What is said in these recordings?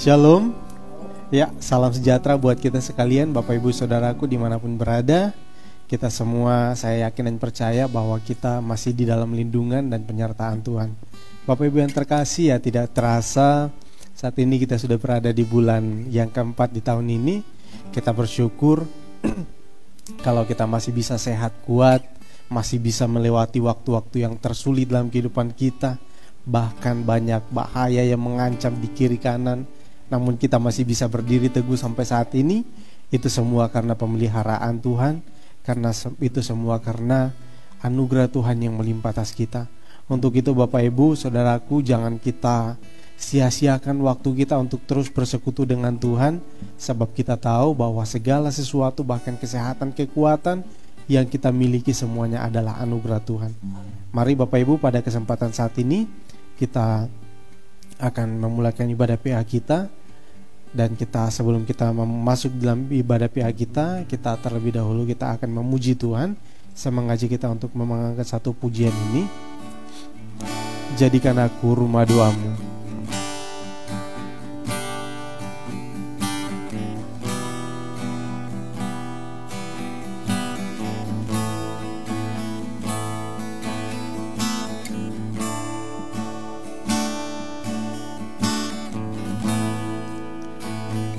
Shalom. Ya, salam sejahtera buat kita sekalian, Bapak Ibu Saudaraku dimanapun berada. Kita semua, saya yakin dan percaya bahwa kita masih di dalam lindungan dan penyertaan Tuhan. Bapak Ibu yang terkasih, ya tidak terasa saat ini kita sudah berada di bulan yang keempat di tahun ini. Kita bersyukur kalau kita masih bisa sehat kuat, masih bisa melewati waktu-waktu yang tersulit dalam kehidupan kita. Bahkan banyak bahaya yang mengancam di kiri kanan, namun kita masih bisa berdiri teguh sampai saat ini. Itu semua karena pemeliharaan Tuhan, karena itu semua karena anugerah Tuhan yang melimpah atas kita. Untuk itu Bapak Ibu Saudaraku, jangan kita sia-siakan waktu kita untuk terus bersekutu dengan Tuhan, sebab kita tahu bahwa segala sesuatu, bahkan kesehatan, kekuatan yang kita miliki semuanya adalah anugerah Tuhan. Mari Bapak Ibu, pada kesempatan saat ini kita akan memulakan ibadah PA kita. Dan kita, sebelum kita masuk dalam ibadah PA kita terlebih dahulu kita akan memuji Tuhan. Saya mengajak kita untuk mengangkat satu pujian ini. Jadikan aku rumah doamu.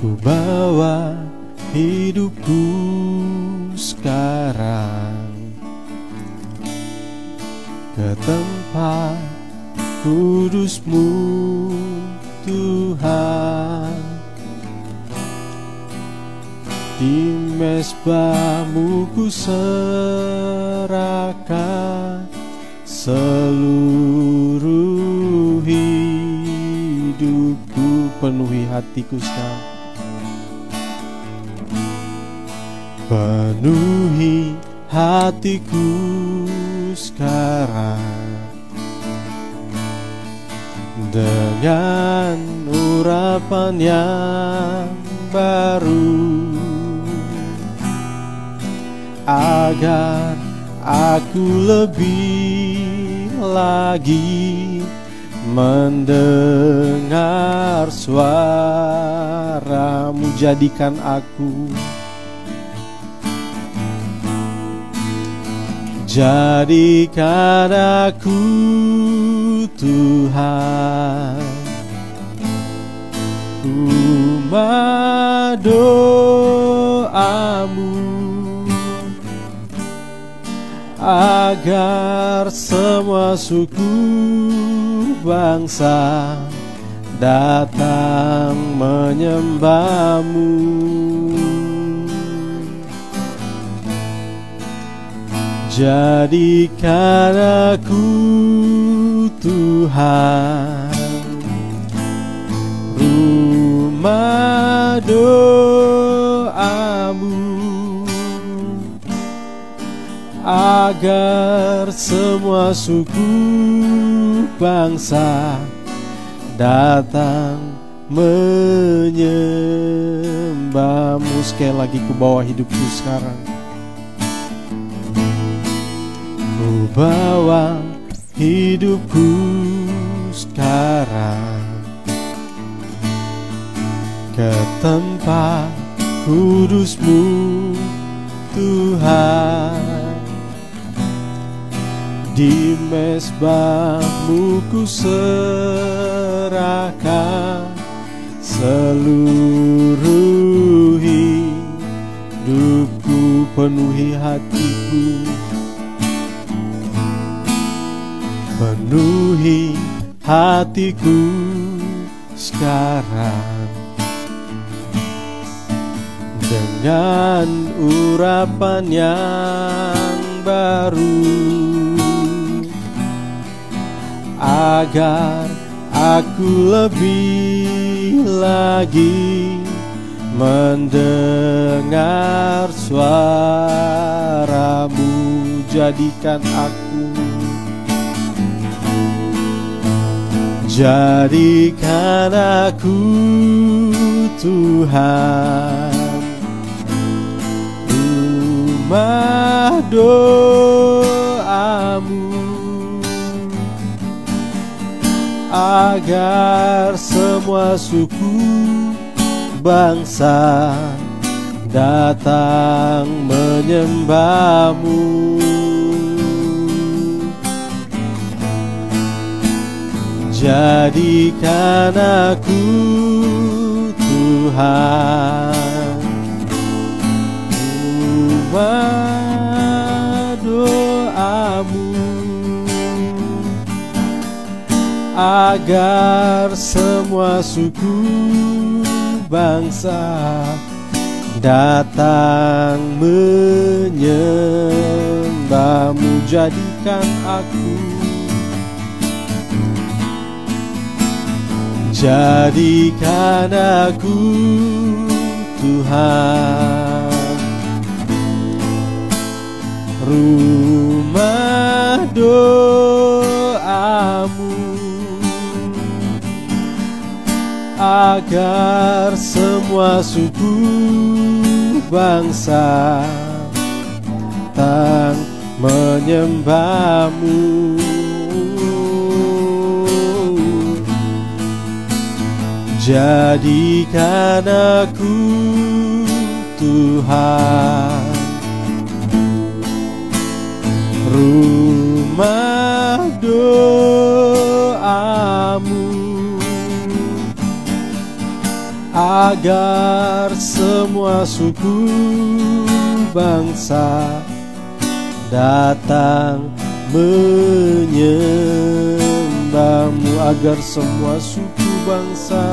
Ku bawa hidupku sekarang ke tempat kudus-Mu Tuhan. Di mezbah-Mu ku serahkan seluruh hidupku, penuhi hatiku sekarang. Penuhi hatiku sekarang dengan urapan yang baru, agar aku lebih lagi mendengar suara-Mu. Jadikan aku, jadikan aku Tuhan, rumah doa-Mu, agar semua suku bangsa datang menyembah-Mu. Jadikan aku Tuhan, rumah doa-Mu, agar semua suku bangsa datang menyembah-Mu. Sekali lagi, ku bawa hidupku sekarang. Ku bawa hidupku sekarang ke tempat kudus-Mu Tuhan. Di mezbah-Mu ku serahkan seluruh hidupku, penuhi hatiku. Penuhi hatiku sekarang dengan urapan yang baru, agar aku lebih lagi mendengar suara-Mu. Jadikan aku, jadikan aku Tuhan, rumah doa-Mu, agar semua suku bangsa datang menyembah-Mu. Jadikan aku Tuhan rumah doa-Mu, agar semua suku bangsa datang menyembah-Mu. Jadikan aku, jadikan aku Tuhan rumah doa-Mu, agar semua suku bangsa datang menyembah-Mu. Jadikan aku Tuhan rumah doa-Mu, agar semua suku bangsa datang menyembah-Mu, agar semua suku bangsa,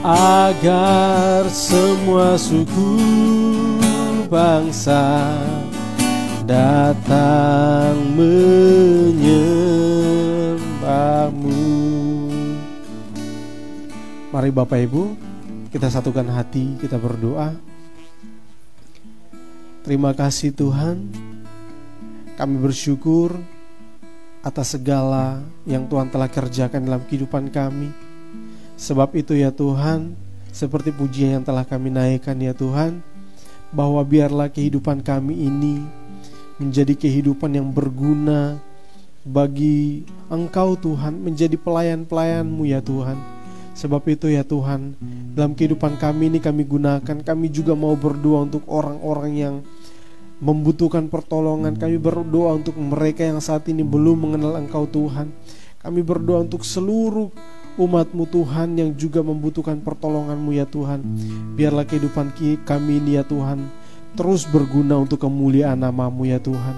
agar semua suku bangsa datang menyembah-Mu. Mari Bapak Ibu, kita satukan hati, kita berdoa. Terima kasih Tuhan, kami bersyukur atas segala yang Tuhan telah kerjakan dalam kehidupan kami. Sebab itu ya Tuhan, seperti pujian yang telah kami naikkan ya Tuhan, bahwa biarlah kehidupan kami ini menjadi kehidupan yang berguna bagi Engkau Tuhan, menjadi pelayan-pelayan-Mu ya Tuhan. Sebab itu ya Tuhan, dalam kehidupan kami ini kami gunakan, kami juga mau berdoa untuk orang-orang yang membutuhkan pertolongan. Kami berdoa untuk mereka yang saat ini belum mengenal Engkau Tuhan. Kami berdoa untuk seluruh umat-Mu Tuhan yang juga membutuhkan pertolongan-Mu ya Tuhan. Biarlah kehidupan kami ini ya Tuhan terus berguna untuk kemuliaan nama-Mu ya Tuhan.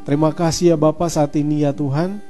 Terima kasih ya Bapa, saat ini ya Tuhan,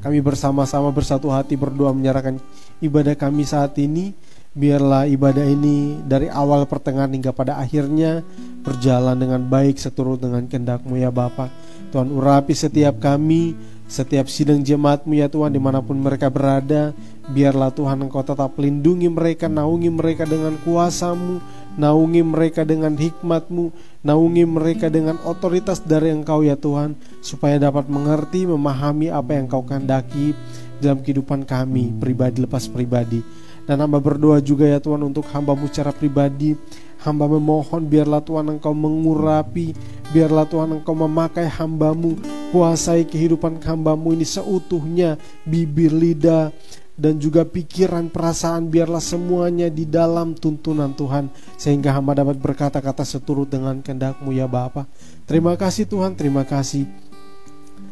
kami bersama-sama bersatu hati berdoa menyerahkan ibadah kami saat ini. Biarlah ibadah ini dari awal pertengahan hingga pada akhirnya berjalan dengan baik seturut dengan kehendak-Mu ya Bapa. Tuhan urapi setiap kami, setiap sidang jemaat-Mu ya Tuhan, dimanapun mereka berada. Biarlah Tuhan Engkau tetap lindungi mereka, naungi mereka dengan kuasa-Mu, naungi mereka dengan hikmat-Mu, naungi mereka dengan otoritas dari Engkau ya Tuhan, supaya dapat mengerti, memahami apa yang Engkau kehendaki dalam kehidupan kami pribadi lepas pribadi. Dan hamba berdoa juga ya Tuhan untuk hamba-Mu secara pribadi. Hamba memohon biarlah Tuhan Engkau mengurapi, biarlah Tuhan Engkau memakai hamba-Mu, kuasai kehidupan hamba-Mu ini seutuhnya, bibir, lidah, dan juga pikiran, perasaan, biarlah semuanya di dalam tuntunan Tuhan, sehingga hamba dapat berkata-kata seturut dengan kehendak-Mu ya Bapa. Terima kasih Tuhan, terima kasih.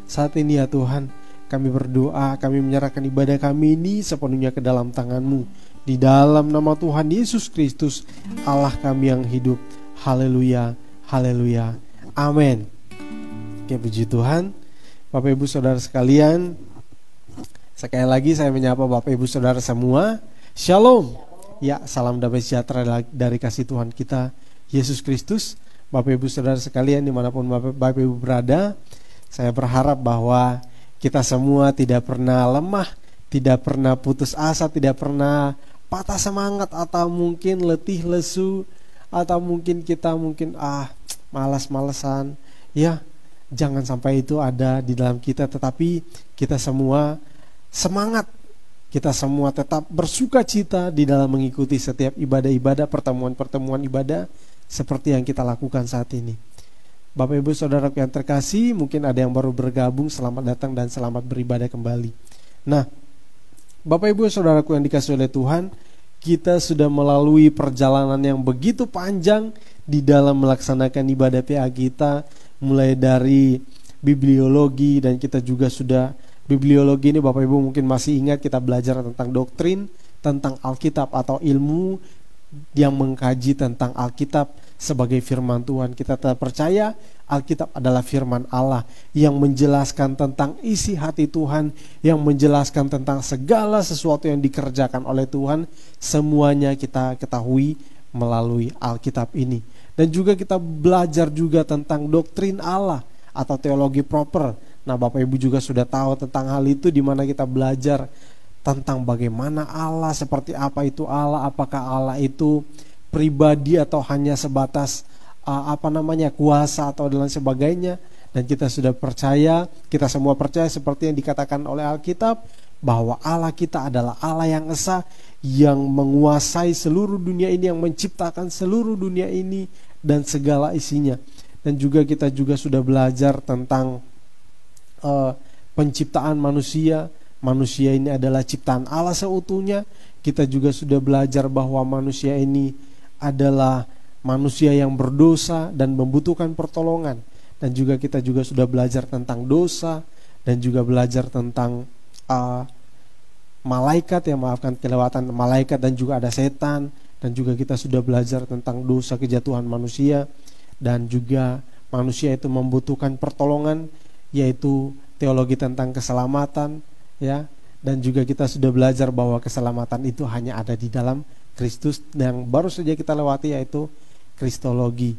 Saat ini ya Tuhan, kami berdoa, kami menyerahkan ibadah kami ini sepenuhnya ke dalam tangan-Mu, di dalam nama Tuhan Yesus Kristus, Allah kami yang hidup. Haleluya, haleluya, amin. Oke, puji Tuhan. Bapak Ibu Saudara sekalian, sekali lagi saya menyapa Bapak Ibu Saudara semua. Shalom. Ya, salam damai sejahtera dari kasih Tuhan kita Yesus Kristus. Bapak Ibu Saudara sekalian dimanapun Bapak Ibu berada, saya berharap bahwa kita semua tidak pernah lemah, tidak pernah putus asa, tidak pernah patah semangat, atau mungkin letih lesu, atau mungkin kita malas-malesan. Ya, jangan sampai itu ada di dalam kita, tetapi kita semua semangat, kita semua tetap bersuka cita di dalam mengikuti setiap ibadah-ibadah, pertemuan-pertemuan ibadah seperti yang kita lakukan saat ini. Bapak Ibu Saudaraku yang terkasih, mungkin ada yang baru bergabung, selamat datang dan selamat beribadah kembali. Nah, Bapak Ibu Saudaraku yang dikasihi oleh Tuhan, kita sudah melalui perjalanan yang begitu panjang di dalam melaksanakan ibadah PA kita, mulai dari bibliologi, dan kita juga sudah bibliologi ini Bapak Ibu mungkin masih ingat, kita belajar tentang doktrin, tentang Alkitab atau ilmu yang mengkaji tentang Alkitab sebagai firman Tuhan. Kita tetap percaya Alkitab adalah firman Allah yang menjelaskan tentang isi hati Tuhan, yang menjelaskan tentang segala sesuatu yang dikerjakan oleh Tuhan. Semuanya kita ketahui melalui Alkitab ini. Dan juga kita belajar juga tentang doktrin Allah atau teologi proper. Nah, Bapak Ibu juga sudah tahu tentang hal itu, di mana kita belajar tentang bagaimana Allah, seperti apa itu Allah, apakah Allah itu pribadi atau hanya sebatas kuasa atau dan sebagainya. Dan kita sudah percaya, kita semua percaya seperti yang dikatakan oleh Alkitab, bahwa Allah kita adalah Allah yang esa, yang menguasai seluruh dunia ini, yang menciptakan seluruh dunia ini dan segala isinya. Dan juga kita juga sudah belajar tentang penciptaan manusia. Manusia ini adalah ciptaan Allah seutuhnya. Kita juga sudah belajar bahwa manusia ini adalah manusia yang berdosa dan membutuhkan pertolongan. Dan juga kita juga sudah belajar tentang dosa, dan juga belajar tentang malaikat, yang maafkan kelewatan malaikat, dan juga ada setan. Dan juga kita sudah belajar tentang dosa kejatuhan manusia, dan juga manusia itu membutuhkan pertolongan, yaitu teologi tentang keselamatan, ya. Dan juga kita sudah belajar bahwa keselamatan itu hanya ada di dalam Kristus, yang baru saja kita lewati, yaitu kristologi.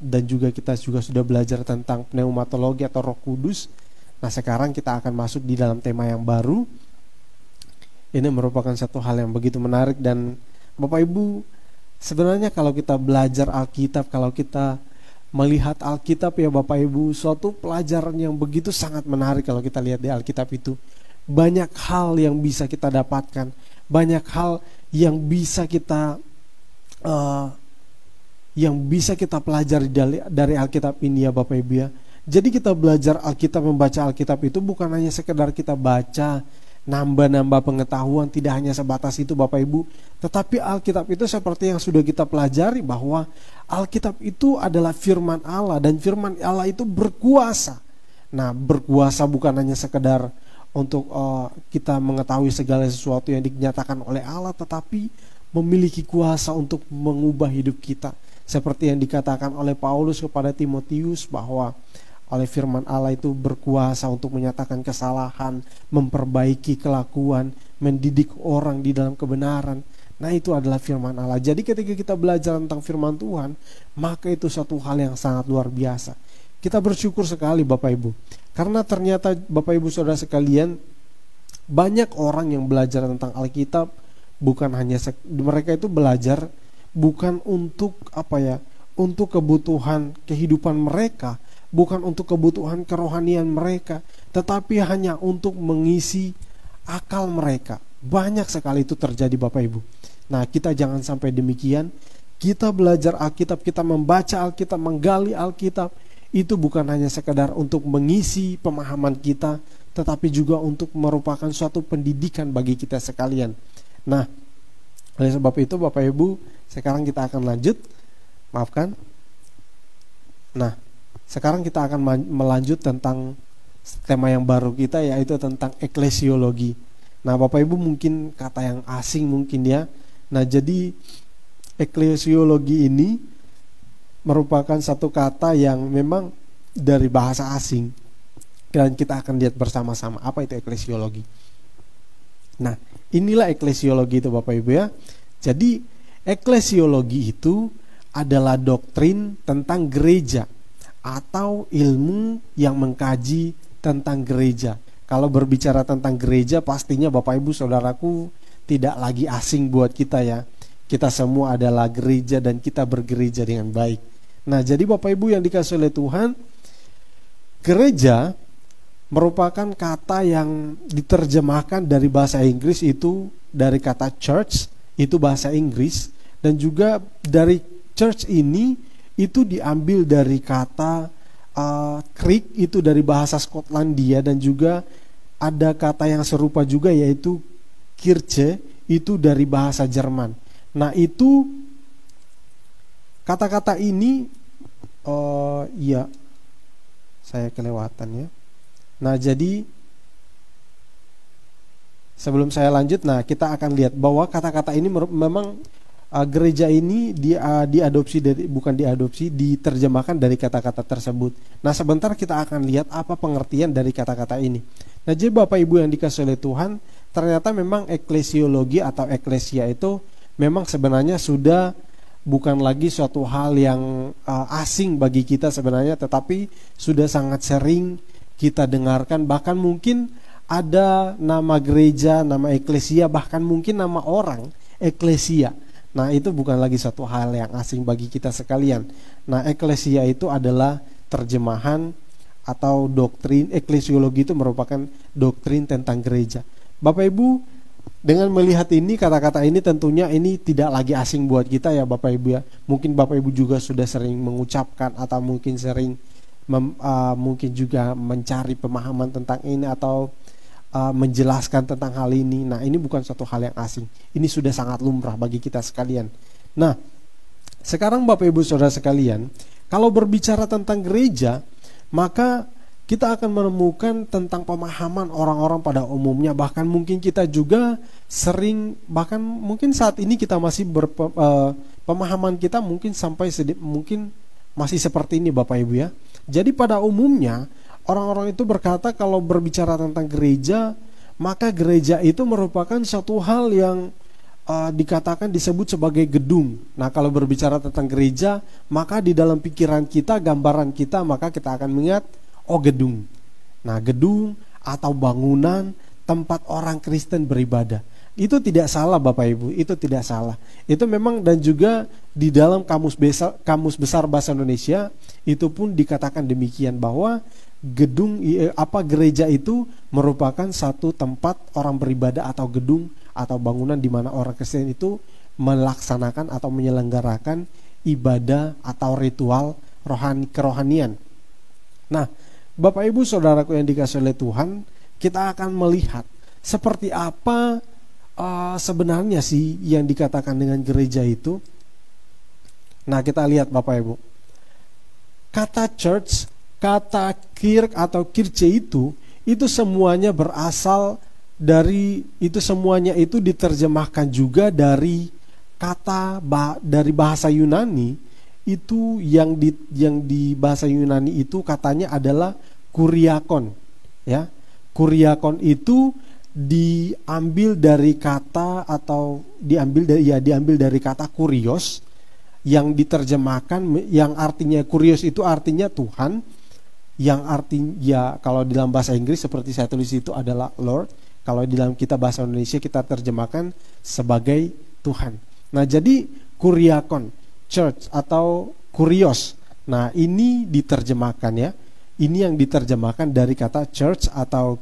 Dan juga kita juga sudah belajar tentang pneumatologi atau Roh Kudus. Nah, sekarang kita akan masuk di dalam tema yang baru. Ini merupakan satu hal yang begitu menarik. Dan Bapak Ibu, sebenarnya kalau kita belajar Alkitab, kalau kita melihat Alkitab, ya Bapak Ibu, suatu pelajaran yang begitu sangat menarik. Kalau kita lihat di Alkitab itu banyak hal yang bisa kita dapatkan, banyak hal yang bisa kita pelajari dari Alkitab ini, ya Bapak Ibu, ya. Jadi kita belajar Alkitab, membaca Alkitab itu bukan hanya sekedar kita baca, nambah-nambah pengetahuan, tidak hanya sebatas itu Bapak Ibu. Tetapi Alkitab itu seperti yang sudah kita pelajari, bahwa Alkitab itu adalah firman Allah, dan firman Allah itu berkuasa. Nah, berkuasa bukan hanya sekedar untuk kita mengetahui segala sesuatu yang dinyatakan oleh Allah, tetapi memiliki kuasa untuk mengubah hidup kita. Seperti yang dikatakan oleh Paulus kepada Timotius, bahwa oleh firman Allah itu berkuasa untuk menyatakan kesalahan, memperbaiki kelakuan, mendidik orang di dalam kebenaran. Nah, itu adalah firman Allah. Jadi ketika kita belajar tentang firman Tuhan, maka itu satu hal yang sangat luar biasa. Kita bersyukur sekali Bapak Ibu, karena ternyata Bapak Ibu Saudara sekalian, banyak orang yang belajar tentang Alkitab, bukan hanya mereka itu belajar bukan untuk untuk kebutuhan kehidupan mereka, bukan untuk kebutuhan kerohanian mereka, tetapi hanya untuk mengisi akal mereka. Banyak sekali itu terjadi Bapak Ibu. Nah, kita jangan sampai demikian. Kita belajar Alkitab, kita membaca Alkitab, menggali Alkitab, itu bukan hanya sekedar untuk mengisi pemahaman kita, tetapi juga untuk merupakan suatu pendidikan bagi kita sekalian. Nah, oleh sebab itu Bapak Ibu, sekarang kita akan lanjut. Nah, sekarang kita akan melanjut tentang tema yang baru kita, yaitu tentang eklesiologi. Nah, Bapak Ibu mungkin kata yang asing mungkin, ya. Nah, jadi eklesiologi ini merupakan satu kata yang memang dari bahasa asing, dan kita akan lihat bersama-sama apa itu eklesiologi. Nah, inilah eklesiologi itu Bapak Ibu, ya. Jadi eklesiologi itu adalah doktrin tentang gereja atau ilmu yang mengkaji tentang gereja. Kalau berbicara tentang gereja, pastinya Bapak Ibu Saudaraku tidak lagi asing buat kita, ya. Kita semua adalah gereja dan kita bergereja dengan baik. Nah, jadi Bapak Ibu yang dikasihi oleh Tuhan, gereja merupakan kata yang diterjemahkan dari bahasa Inggris, itu dari kata church, itu bahasa Inggris, dan juga dari church ini itu diambil dari kata Creek itu dari bahasa Skotlandia, dan juga ada kata yang serupa juga yaitu Kirche itu dari bahasa Jerman. Nah itu kata-kata ini iya saya kelewatan ya. Nah jadi sebelum saya lanjut, nah kita akan lihat bahwa kata-kata ini memang gereja ini diterjemahkan dari kata-kata tersebut. Nah sebentar kita akan lihat apa pengertian dari kata-kata ini. Nah jadi Bapak Ibu yang dikasihi oleh Tuhan, ternyata memang eklesiologi atau eklesia itu memang sebenarnya sudah bukan lagi suatu hal yang asing bagi kita sebenarnya, tetapi sudah sangat sering kita dengarkan. Bahkan mungkin ada nama gereja, nama eklesia, bahkan mungkin nama orang eklesia. Nah itu bukan lagi satu hal yang asing bagi kita sekalian. Nah eklesia itu adalah terjemahan atau doktrin. Eklesiologi itu merupakan doktrin tentang gereja. Bapak Ibu, dengan melihat ini, kata-kata ini tentunya ini tidak lagi asing buat kita ya Bapak Ibu ya. Mungkin Bapak Ibu juga sudah sering mengucapkan atau mungkin sering mungkin juga mencari pemahaman tentang ini atau menjelaskan tentang hal ini. Nah ini bukan suatu hal yang asing. Ini sudah sangat lumrah bagi kita sekalian. Nah sekarang Bapak Ibu Saudara sekalian, kalau berbicara tentang gereja, maka kita akan menemukan tentang pemahaman orang-orang pada umumnya. Bahkan mungkin kita juga sering, bahkan mungkin saat ini kita masih pemahaman kita mungkin mungkin masih seperti ini Bapak Ibu ya. Jadi pada umumnya orang-orang itu berkata kalau berbicara tentang gereja, maka gereja itu merupakan satu hal yang dikatakan disebut sebagai gedung. Nah kalau berbicara tentang gereja, maka di dalam pikiran kita, gambaran kita, maka kita akan mengingat, oh gedung. Nah gedung atau bangunan tempat orang Kristen beribadah. Itu tidak salah Bapak Ibu, itu tidak salah. Itu memang, dan juga di dalam kamus besar bahasa Indonesia itu pun dikatakan demikian, bahwa gereja itu merupakan satu tempat orang beribadah atau gedung atau bangunan di mana orang Kristen itu melaksanakan atau menyelenggarakan ibadah atau ritual kerohanian. Nah, Bapak Ibu Saudaraku yang dikasihi oleh Tuhan, kita akan melihat seperti apa sebenarnya sih yang dikatakan dengan gereja itu. Nah, kita lihat Bapak Ibu. Kata church, kata kirk atau kirche itu semuanya berasal dari, itu semuanya itu diterjemahkan juga dari kata dari bahasa Yunani. Itu yang di bahasa Yunani itu katanya adalah kuriakon ya. Kuriakon itu diambil dari kata atau diambil dari kata kurios yang diterjemahkan, yang artinya kurios itu artinya Tuhan, yang artinya ya kalau di dalam bahasa Inggris seperti saya tulis itu adalah Lord. Kalau di dalam kita bahasa Indonesia kita terjemahkan sebagai Tuhan. Nah jadi kuriakon, church atau kurios. Nah ini diterjemahkan ya. Ini yang diterjemahkan dari kata church atau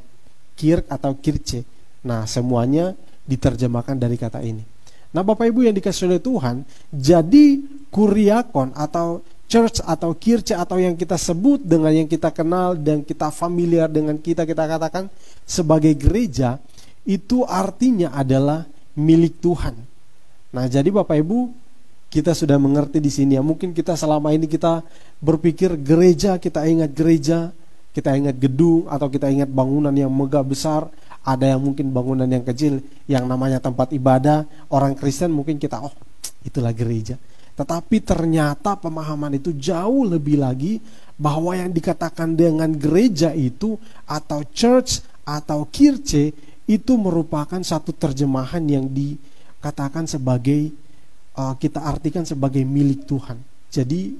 kirk atau kirche. Nah semuanya diterjemahkan dari kata ini. Nah Bapak Ibu yang dikasihi oleh Tuhan, jadi kuriakon atau church atau kirche atau yang kita sebut dengan yang kita kenal dan kita familiar dengan kita katakan sebagai gereja, itu artinya adalah milik Tuhan. Nah jadi Bapak Ibu, kita sudah mengerti di sini ya. Mungkin kita selama ini kita berpikir gereja, kita ingat gereja, kita ingat gedung atau kita ingat bangunan yang megah besar. Ada yang mungkin bangunan yang kecil yang namanya tempat ibadah orang Kristen, mungkin kita itulah gereja. Tetapi ternyata pemahaman itu jauh lebih lagi, bahwa yang dikatakan dengan gereja itu atau church atau kirche itu merupakan satu terjemahan yang dikatakan sebagai kita artikan sebagai milik Tuhan. Jadi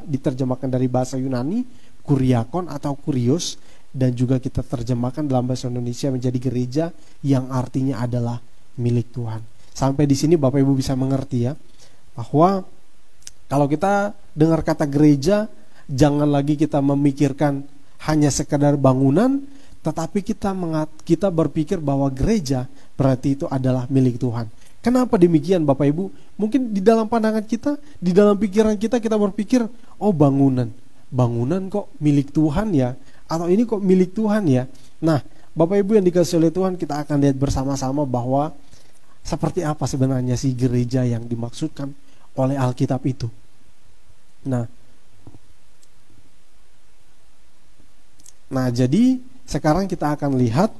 diterjemahkan dari bahasa Yunani kuriakon atau kurios, dan juga kita terjemahkan dalam bahasa Indonesia menjadi gereja yang artinya adalah milik Tuhan. Sampai di sini Bapak Ibu bisa mengerti ya, bahwa kalau kita dengar kata gereja, jangan lagi kita memikirkan hanya sekedar bangunan, tetapi kita berpikir bahwa gereja berarti itu adalah milik Tuhan. Kenapa demikian Bapak Ibu? Mungkin di dalam pandangan kita, di dalam pikiran kita berpikir, bangunan. bangunan kok milik Tuhan ya, atau ini kok milik Tuhan ya. Nah, Bapak Ibu yang dikasihi oleh Tuhan, kita akan lihat bersama-sama bahwa seperti apa sebenarnya si gereja yang dimaksudkan oleh Alkitab itu. Nah, jadi sekarang kita akan lihat,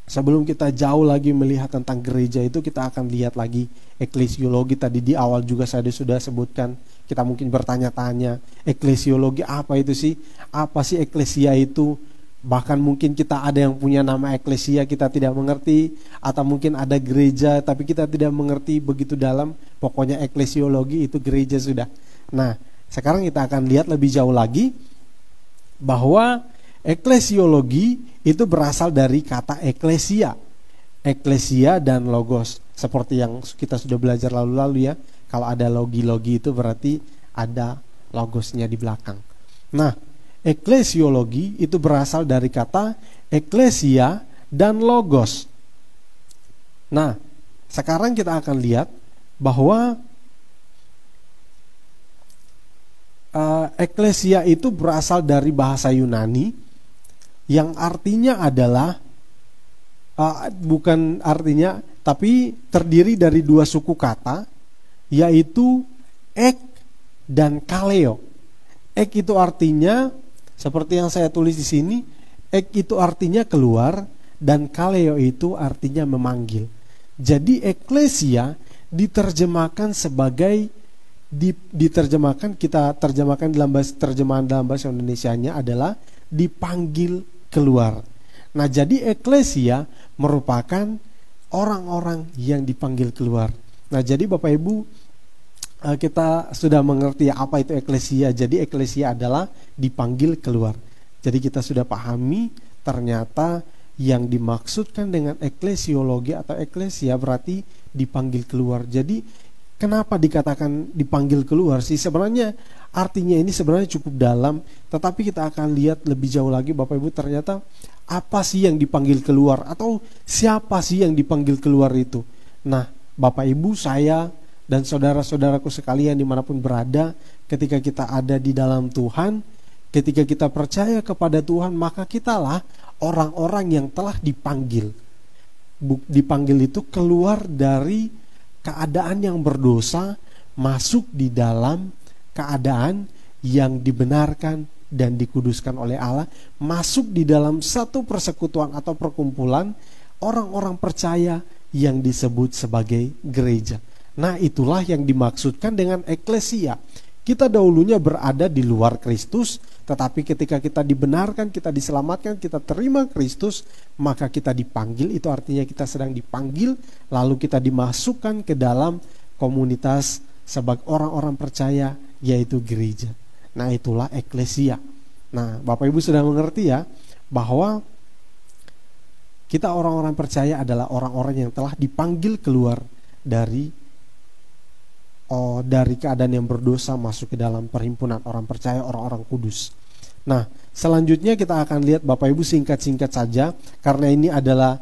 sebelum kita jauh lagi melihat tentang gereja itu, kita akan lihat lagi eklesiologi. Tadi di awal juga saya sudah sebutkan, kita mungkin bertanya-tanya, eklesiologi apa itu sih? Apa sih eklesia itu? Bahkan mungkin kita ada yang punya nama eklesia, kita tidak mengerti. Atau mungkin ada gereja, tapi kita tidak mengerti begitu dalam. Pokoknya eklesiologi itu gereja sudah. Nah, sekarang kita akan lihat lebih jauh lagi, bahwa eklesiologi itu berasal dari kata eklesia. Eklesia dan logos. Seperti yang kita sudah belajar lalu-lalu ya. Kalau ada logi-logi itu berarti ada logosnya di belakang. Nah, eklesiologi itu berasal dari kata eklesia dan logos. Nah, sekarang kita akan lihat bahwa eklesia itu berasal dari bahasa Yunani yang artinya adalah bukan artinya, tapi terdiri dari dua suku kata, yaitu ek dan kaleo. Ek itu artinya seperti yang saya tulis di sini, ek itu artinya keluar dan kaleo itu artinya memanggil. Jadi eklesia diterjemahkan sebagai diterjemahkan, kita terjemahkan dalam terjemahan dalam bahasa Indonesianya adalah dipanggil keluar. Nah, jadi eklesia merupakan orang-orang yang dipanggil keluar. Nah, jadi Bapak Ibu, kita sudah mengerti apa itu eklesia. Jadi eklesia adalah dipanggil keluar. Jadi kita sudah pahami ternyata yang dimaksudkan dengan eklesiologi atau eklesia berarti dipanggil keluar. Jadi kenapa dikatakan dipanggil keluar sih? Sebenarnya artinya ini sebenarnya cukup dalam, tetapi kita akan lihat lebih jauh lagi Bapak Ibu, ternyata apa sih yang dipanggil keluar, atau siapa sih yang dipanggil keluar itu. Nah, Bapak Ibu, saya dan saudara-saudaraku sekalian dimanapun berada, ketika kita ada di dalam Tuhan, ketika kita percaya kepada Tuhan, maka kitalah orang-orang yang telah dipanggil. Dipanggil itu keluar dari keadaan yang berdosa, masuk di dalam keadaan yang dibenarkan dan dikuduskan oleh Allah, masuk di dalam satu persekutuan atau perkumpulan orang-orang percaya yang disebut sebagai gereja. Nah, itulah yang dimaksudkan dengan eklesia. Kita dahulunya berada di luar Kristus, tetapi ketika kita dibenarkan, kita diselamatkan, kita terima Kristus, maka kita dipanggil. Itu artinya kita sedang dipanggil, lalu kita dimasukkan ke dalam komunitas sebagai orang-orang percaya, yaitu gereja. Nah, itulah eklesia. Nah, Bapak Ibu sudah mengerti ya, bahwa kita orang-orang percaya adalah orang-orang yang telah dipanggil keluar dari keadaan yang berdosa, masuk ke dalam perhimpunan orang percaya, orang-orang kudus. Nah, selanjutnya kita akan lihat Bapak Ibu singkat-singkat saja, karena ini adalah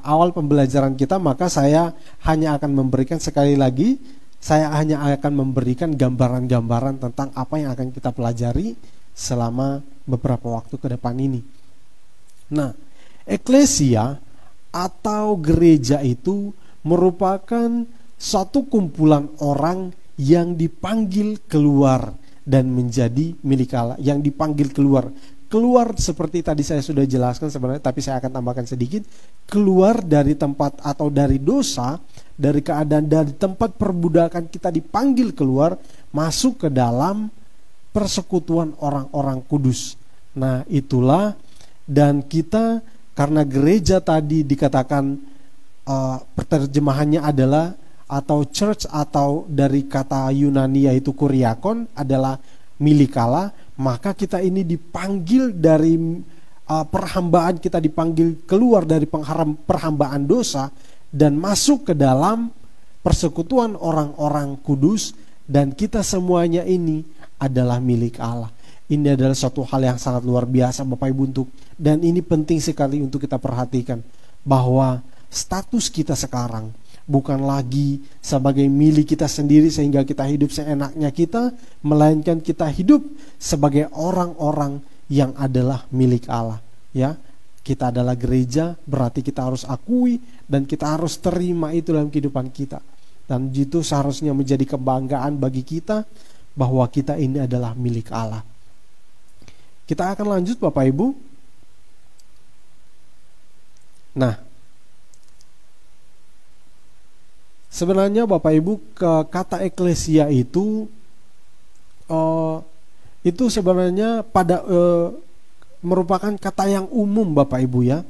awal pembelajaran kita, maka saya hanya akan memberikan sekali lagi, saya hanya akan memberikan gambaran-gambaran tentang apa yang akan kita pelajari selama beberapa waktu ke depan ini. Nah, eklesia atau gereja itu merupakan suatu kumpulan orang yang dipanggil keluar dan menjadi milik Allah, yang dipanggil keluar seperti tadi saya sudah jelaskan sebenarnya, tapi saya akan tambahkan sedikit, keluar dari tempat atau dari dosa, dari keadaan, dari tempat perbudakan, kita dipanggil keluar, masuk ke dalam persekutuan orang-orang kudus. Nah, itulah, dan kita karena gereja tadi dikatakan terjemahannya adalah, atau church, atau dari kata Yunani yaitu kuriakon, adalah milik Allah, maka kita ini dipanggil dari perhambaan, kita dipanggil keluar dari perhambaan dosa dan masuk ke dalam persekutuan orang-orang kudus, dan kita semuanya ini adalah milik Allah. Ini adalah suatu hal yang sangat luar biasa Bapak Ibu, dan ini penting sekali untuk kita perhatikan, bahwa status kita sekarang, bukan lagi sebagai milik kita sendiri sehingga kita hidup seenaknya kita, melainkan kita hidup sebagai orang-orang yang adalah milik Allah. Ya, kita adalah gereja, berarti kita harus akui dan kita harus terima itu dalam kehidupan kita. Dan itu seharusnya menjadi kebanggaan bagi kita bahwa kita ini adalah milik Allah. Kita akan lanjut Bapak Ibu. Nah, sebenarnya Bapak Ibu, kata eklesia itu sebenarnya merupakan kata yang umum Bapak Ibu ya.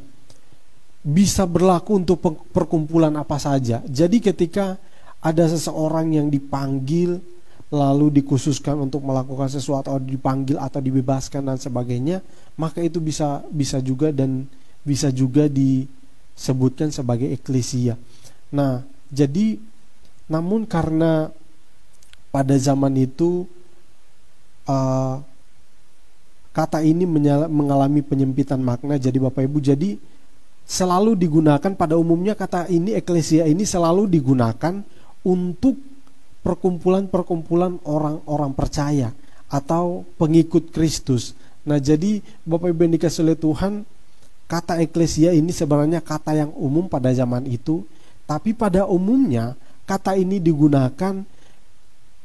Bisa berlaku untuk perkumpulan apa saja. Jadi ketika ada seseorang yang dipanggil lalu dikhususkan untuk melakukan sesuatu, atau dipanggil atau dibebaskan dan sebagainya, maka itu bisa juga dan bisa juga disebutkan sebagai eklesia. Nah, jadi namun karena pada zaman itu kata ini mengalami penyempitan makna, jadi Bapak Ibu, jadi selalu digunakan, pada umumnya kata ini eklesia ini selalu digunakan untuk perkumpulan-perkumpulan orang-orang percaya atau pengikut Kristus. Nah, jadi Bapak Ibu yang dikasihi oleh Tuhan, kata eklesia ini sebenarnya kata yang umum pada zaman itu, tapi pada umumnya kata ini digunakan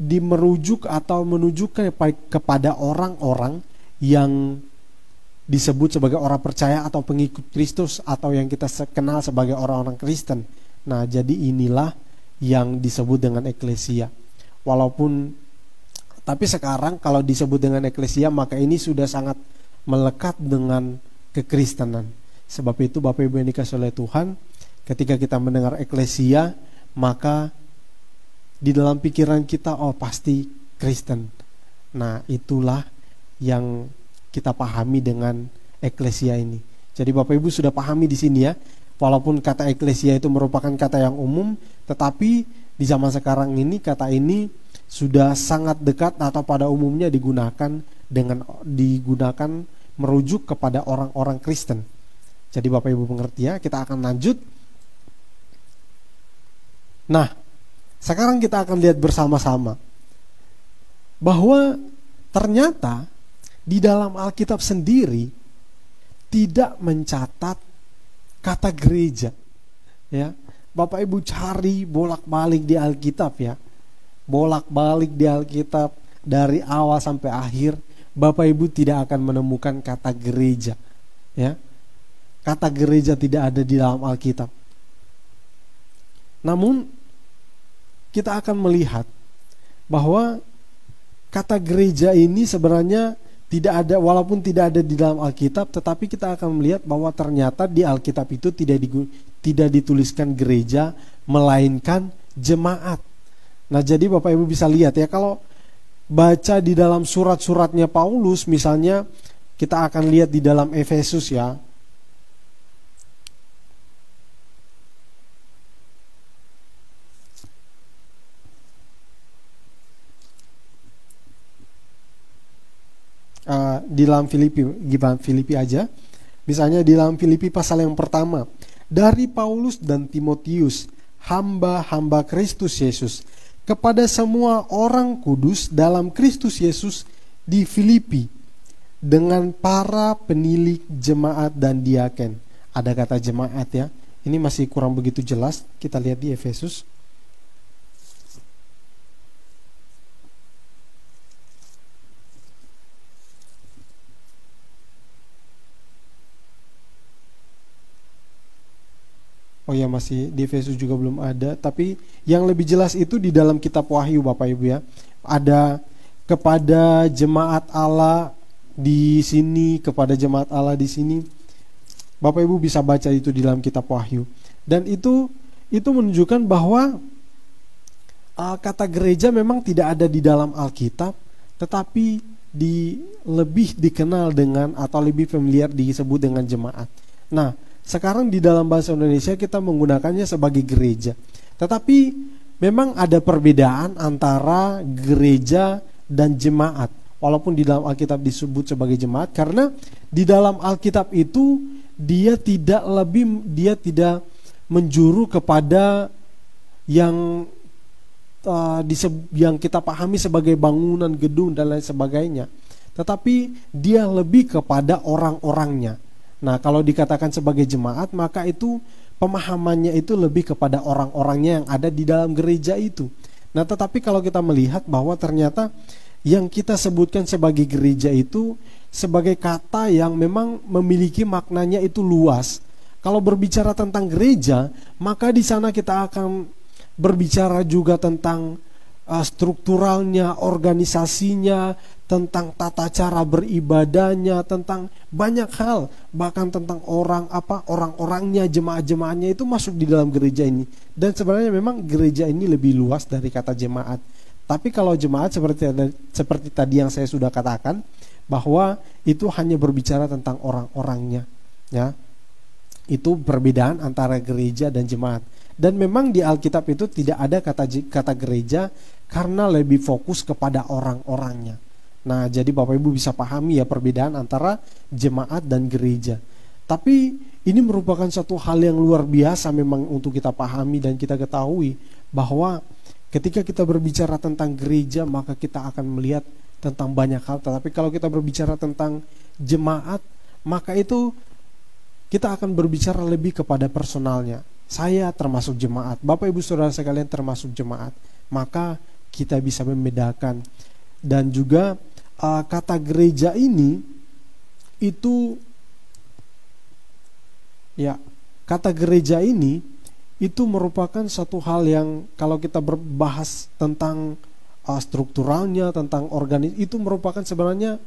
merujuk atau menunjukkan kepada orang-orang yang disebut sebagai orang percaya atau pengikut Kristus, atau yang kita kenal sebagai orang-orang Kristen. Nah, jadi inilah yang disebut dengan eklesia. Tapi sekarang kalau disebut dengan eklesia, maka ini sudah sangat melekat dengan kekristenan. Sebab itu Bapak Ibu yang dikasihi oleh Tuhan, ketika kita mendengar eklesia, maka di dalam pikiran kita, oh pasti Kristen. Nah, itulah yang kita pahami dengan eklesia ini. Jadi Bapak Ibu sudah pahami di sini ya. Walaupun kata eklesia itu merupakan kata yang umum, tetapi di zaman sekarang ini kata ini sudah sangat dekat atau pada umumnya digunakan merujuk kepada orang-orang Kristen. Jadi Bapak Ibu mengerti ya, kita akan lanjut. Nah, sekarang kita akan lihat bersama-sama bahwa ternyata di dalam Alkitab sendiri tidak mencatat kata gereja. Ya, Bapak Ibu cari bolak-balik di Alkitab ya. Bolak-balik di Alkitab dari awal sampai akhir, Bapak Ibu tidak akan menemukan kata gereja. Ya. Kata gereja tidak ada di dalam Alkitab. Namun kita akan melihat bahwa kata gereja ini sebenarnya tidak ada, walaupun tidak ada di dalam Alkitab, tetapi kita akan melihat bahwa ternyata di Alkitab itu tidak dituliskan gereja, melainkan jemaat. Nah, jadi Bapak Ibu bisa lihat ya, kalau baca di dalam surat-suratnya Paulus, misalnya kita akan lihat di dalam Efesus ya. Di dalam Filipi aja. Misalnya di dalam Filipi pasal yang pertama, dari Paulus dan Timotius, hamba-hamba Kristus Yesus, kepada semua orang kudus dalam Kristus Yesus di Filipi, dengan para penilik jemaat dan diaken. Ada kata jemaat ya. Ini masih kurang begitu jelas. Kita lihat di Efesus. Oh ya, masih di Efesus juga belum ada. Tapi yang lebih jelas itu di dalam kitab Wahyu Bapak Ibu ya. Ada kepada jemaat Allah di sini, kepada jemaat Allah di sini. Bapak Ibu bisa baca itu di dalam kitab Wahyu. Dan itu menunjukkan bahwa kata gereja memang tidak ada di dalam Alkitab, tetapi lebih dikenal dengan atau lebih familiar disebut dengan jemaat. Nah, sekarang di dalam bahasa Indonesia kita menggunakannya sebagai gereja. Tetapi memang ada perbedaan antara gereja dan jemaat. Walaupun di dalam Alkitab disebut sebagai jemaat, karena di dalam Alkitab itu dia tidak menjuru kepada yang yang kita pahami sebagai bangunan, gedung dan lain sebagainya, tetapi dia lebih kepada orang-orangnya. Nah, kalau dikatakan sebagai jemaat, maka itu pemahamannya itu lebih kepada orang-orangnya yang ada di dalam gereja itu. Nah, tetapi kalau kita melihat bahwa ternyata yang kita sebutkan sebagai gereja itu sebagai kata yang memang memiliki maknanya itu luas. Kalau berbicara tentang gereja, maka di sana kita akan berbicara juga tentang strukturalnya, organisasinya, tentang tata cara beribadahnya, tentang banyak hal, bahkan tentang orang-orangnya, jemaat-jemaatnya itu masuk di dalam gereja ini. Dan sebenarnya memang gereja ini lebih luas dari kata jemaat. Tapi kalau jemaat seperti tadi yang saya sudah katakan, bahwa itu hanya berbicara tentang orang-orangnya, ya. Itu perbedaan antara gereja dan jemaat. Dan memang di Alkitab itu tidak ada kata gereja karena lebih fokus kepada orang-orangnya. Nah, jadi Bapak Ibu bisa pahami ya perbedaan antara jemaat dan gereja. Tapi ini merupakan satu hal yang luar biasa memang untuk kita pahami dan kita ketahui bahwa ketika kita berbicara tentang gereja, maka kita akan melihat tentang banyak hal. Tetapi kalau kita berbicara tentang jemaat, maka itu kita akan berbicara lebih kepada personalnya. Saya termasuk jemaat, Bapak Ibu Saudara sekalian termasuk jemaat. Maka kita bisa membedakan. Dan juga kata gereja ini itu, ya, kata gereja ini itu merupakan satu hal yang kalau kita berbahas tentang strukturalnya, tentang organis, itu merupakan sebenarnya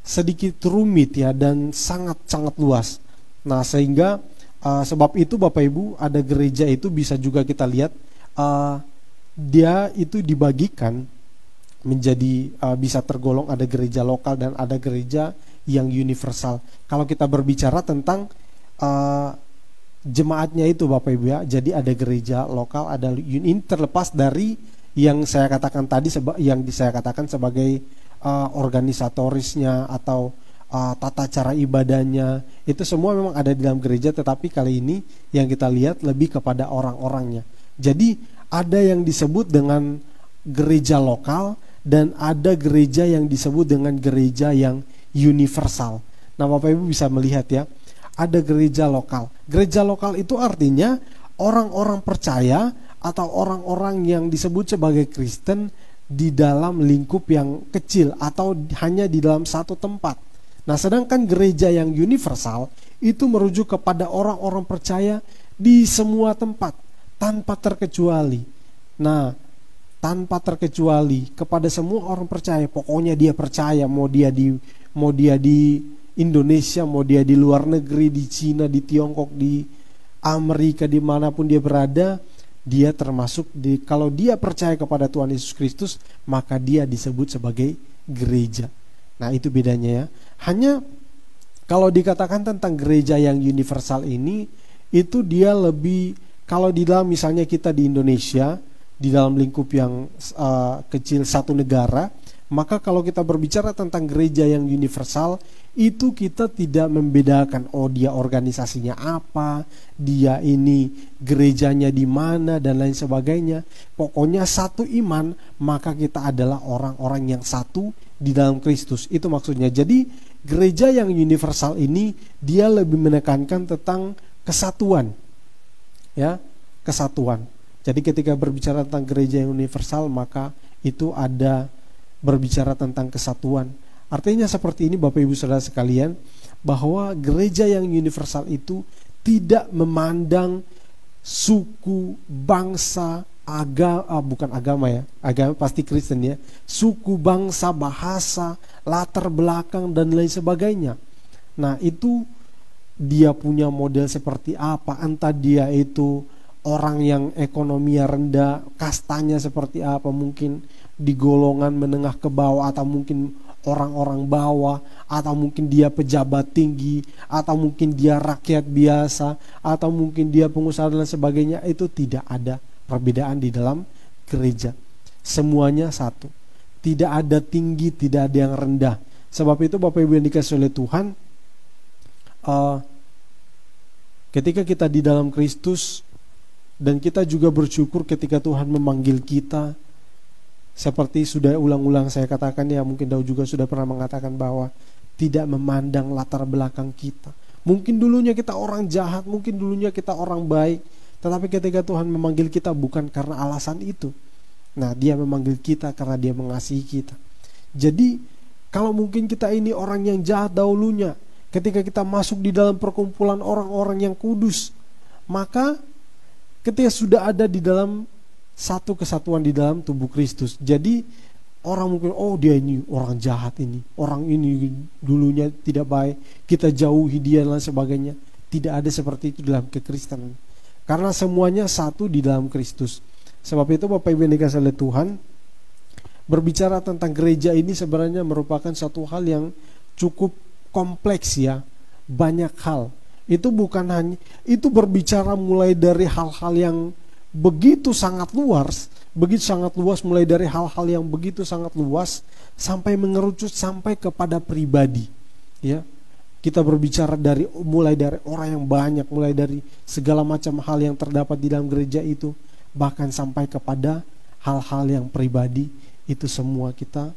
sedikit rumit ya, dan sangat-sangat luas. Nah, sehingga sebab itu Bapak Ibu, ada gereja itu bisa juga kita lihat dia itu dibagikan menjadi bisa tergolong ada gereja lokal dan ada gereja yang universal. Kalau kita berbicara tentang jemaatnya itu Bapak Ibu ya, jadi ada gereja lokal, ada ini terlepas dari yang saya katakan tadi, yang saya katakan sebagai organisatorisnya atau tata cara ibadahnya, itu semua memang ada di dalam gereja. Tetapi kali ini yang kita lihat lebih kepada orang-orangnya. Jadi ada yang disebut dengan gereja lokal dan ada gereja yang disebut dengan gereja yang universal. Nah, Bapak Ibu bisa melihat ya, ada gereja lokal. Gereja lokal itu artinya orang-orang percaya atau orang-orang yang disebut sebagai Kristen di dalam lingkup yang kecil atau hanya di dalam satu tempat. Nah, sedangkan gereja yang universal itu merujuk kepada orang-orang percaya di semua tempat tanpa terkecuali. Nah, tanpa terkecuali kepada semua orang percaya. Pokoknya dia percaya, mau dia di Indonesia, mau dia di luar negeri, di Cina, di Tiongkok, di Amerika, dimanapun dia berada, dia termasuk kalau dia percaya kepada Tuhan Yesus Kristus, maka dia disebut sebagai gereja. Nah, itu bedanya ya. Hanya kalau dikatakan tentang gereja yang universal ini, itu dia lebih, kalau di dalam misalnya kita di Indonesia, di dalam lingkup yang kecil satu negara, maka kalau kita berbicara tentang gereja yang universal, itu kita tidak membedakan, oh dia organisasinya apa, dia ini gerejanya di mana dan lain sebagainya. Pokoknya satu iman, maka kita adalah orang-orang yang satu di dalam Kristus. Itu maksudnya. Jadi gereja yang universal ini dia lebih menekankan tentang kesatuan. Ya, kesatuan. Jadi ketika berbicara tentang gereja yang universal, maka itu ada berbicara tentang kesatuan. Artinya seperti ini Bapak Ibu Saudara sekalian, bahwa gereja yang universal itu tidak memandang suku, bangsa, bukan agama ya, agama pasti Kristen ya, suku, bangsa, bahasa, latar belakang dan lain sebagainya. Nah, itu dia punya model seperti apa, entah dia itu orang yang ekonominya rendah, kastanya seperti apa, mungkin di golongan menengah ke bawah, atau mungkin orang-orang bawah, atau mungkin dia pejabat tinggi, atau mungkin dia rakyat biasa, atau mungkin dia pengusaha dan sebagainya. Itu tidak ada perbedaan di dalam gereja. Semuanya satu. Tidak ada tinggi, tidak ada yang rendah. Sebab itu Bapak Ibu yang dikasihi oleh Tuhan, ketika kita di dalam Kristus, Dan kita juga bersyukur ketika Tuhan memanggil kita. Seperti sudah ulang-ulang saya katakan, ya mungkin Daud juga sudah pernah mengatakan bahwa tidak memandang latar belakang kita. Mungkin dulunya kita orang jahat, mungkin dulunya kita orang baik, tetapi ketika Tuhan memanggil kita bukan karena alasan itu. Nah, Dia memanggil kita karena Dia mengasihi kita. Jadi kalau mungkin kita ini orang yang jahat dahulunya, ketika kita masuk di dalam perkumpulan orang-orang yang kudus, maka ketika sudah ada di dalam satu kesatuan di dalam tubuh Kristus, jadi orang mungkin, oh dia ini orang jahat, ini orang ini dulunya tidak baik, kita jauhi dia dan lain sebagainya. Tidak ada seperti itu dalam kekristenan, karena semuanya satu di dalam Kristus. Sebab itu Bapak Ibu yang dikasihi oleh Tuhan, berbicara tentang gereja ini sebenarnya merupakan satu hal yang cukup kompleks, ya. Banyak hal. Itu bukan hanya, itu berbicara mulai dari hal-hal yang begitu sangat luas, mulai dari hal-hal yang begitu sangat luas sampai mengerucut sampai kepada pribadi, ya. Kita berbicara mulai dari orang yang banyak, mulai dari segala macam hal yang terdapat di dalam gereja itu, bahkan sampai kepada hal-hal yang pribadi. Itu semua kita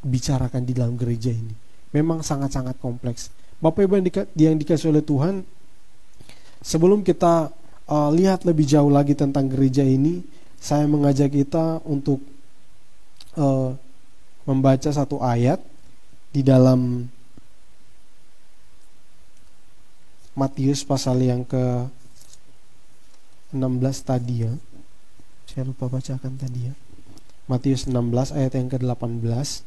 bicarakan di dalam gereja ini. Memang sangat-sangat kompleks. Bapak Ibu yang dikasihi oleh Tuhan, sebelum kita lihat lebih jauh lagi tentang gereja ini, saya mengajak kita untuk membaca satu ayat di dalam Matius pasal yang ke-16 tadi, ya. Saya lupa bacakan tadi, ya. Matius 16 ayat yang ke-18.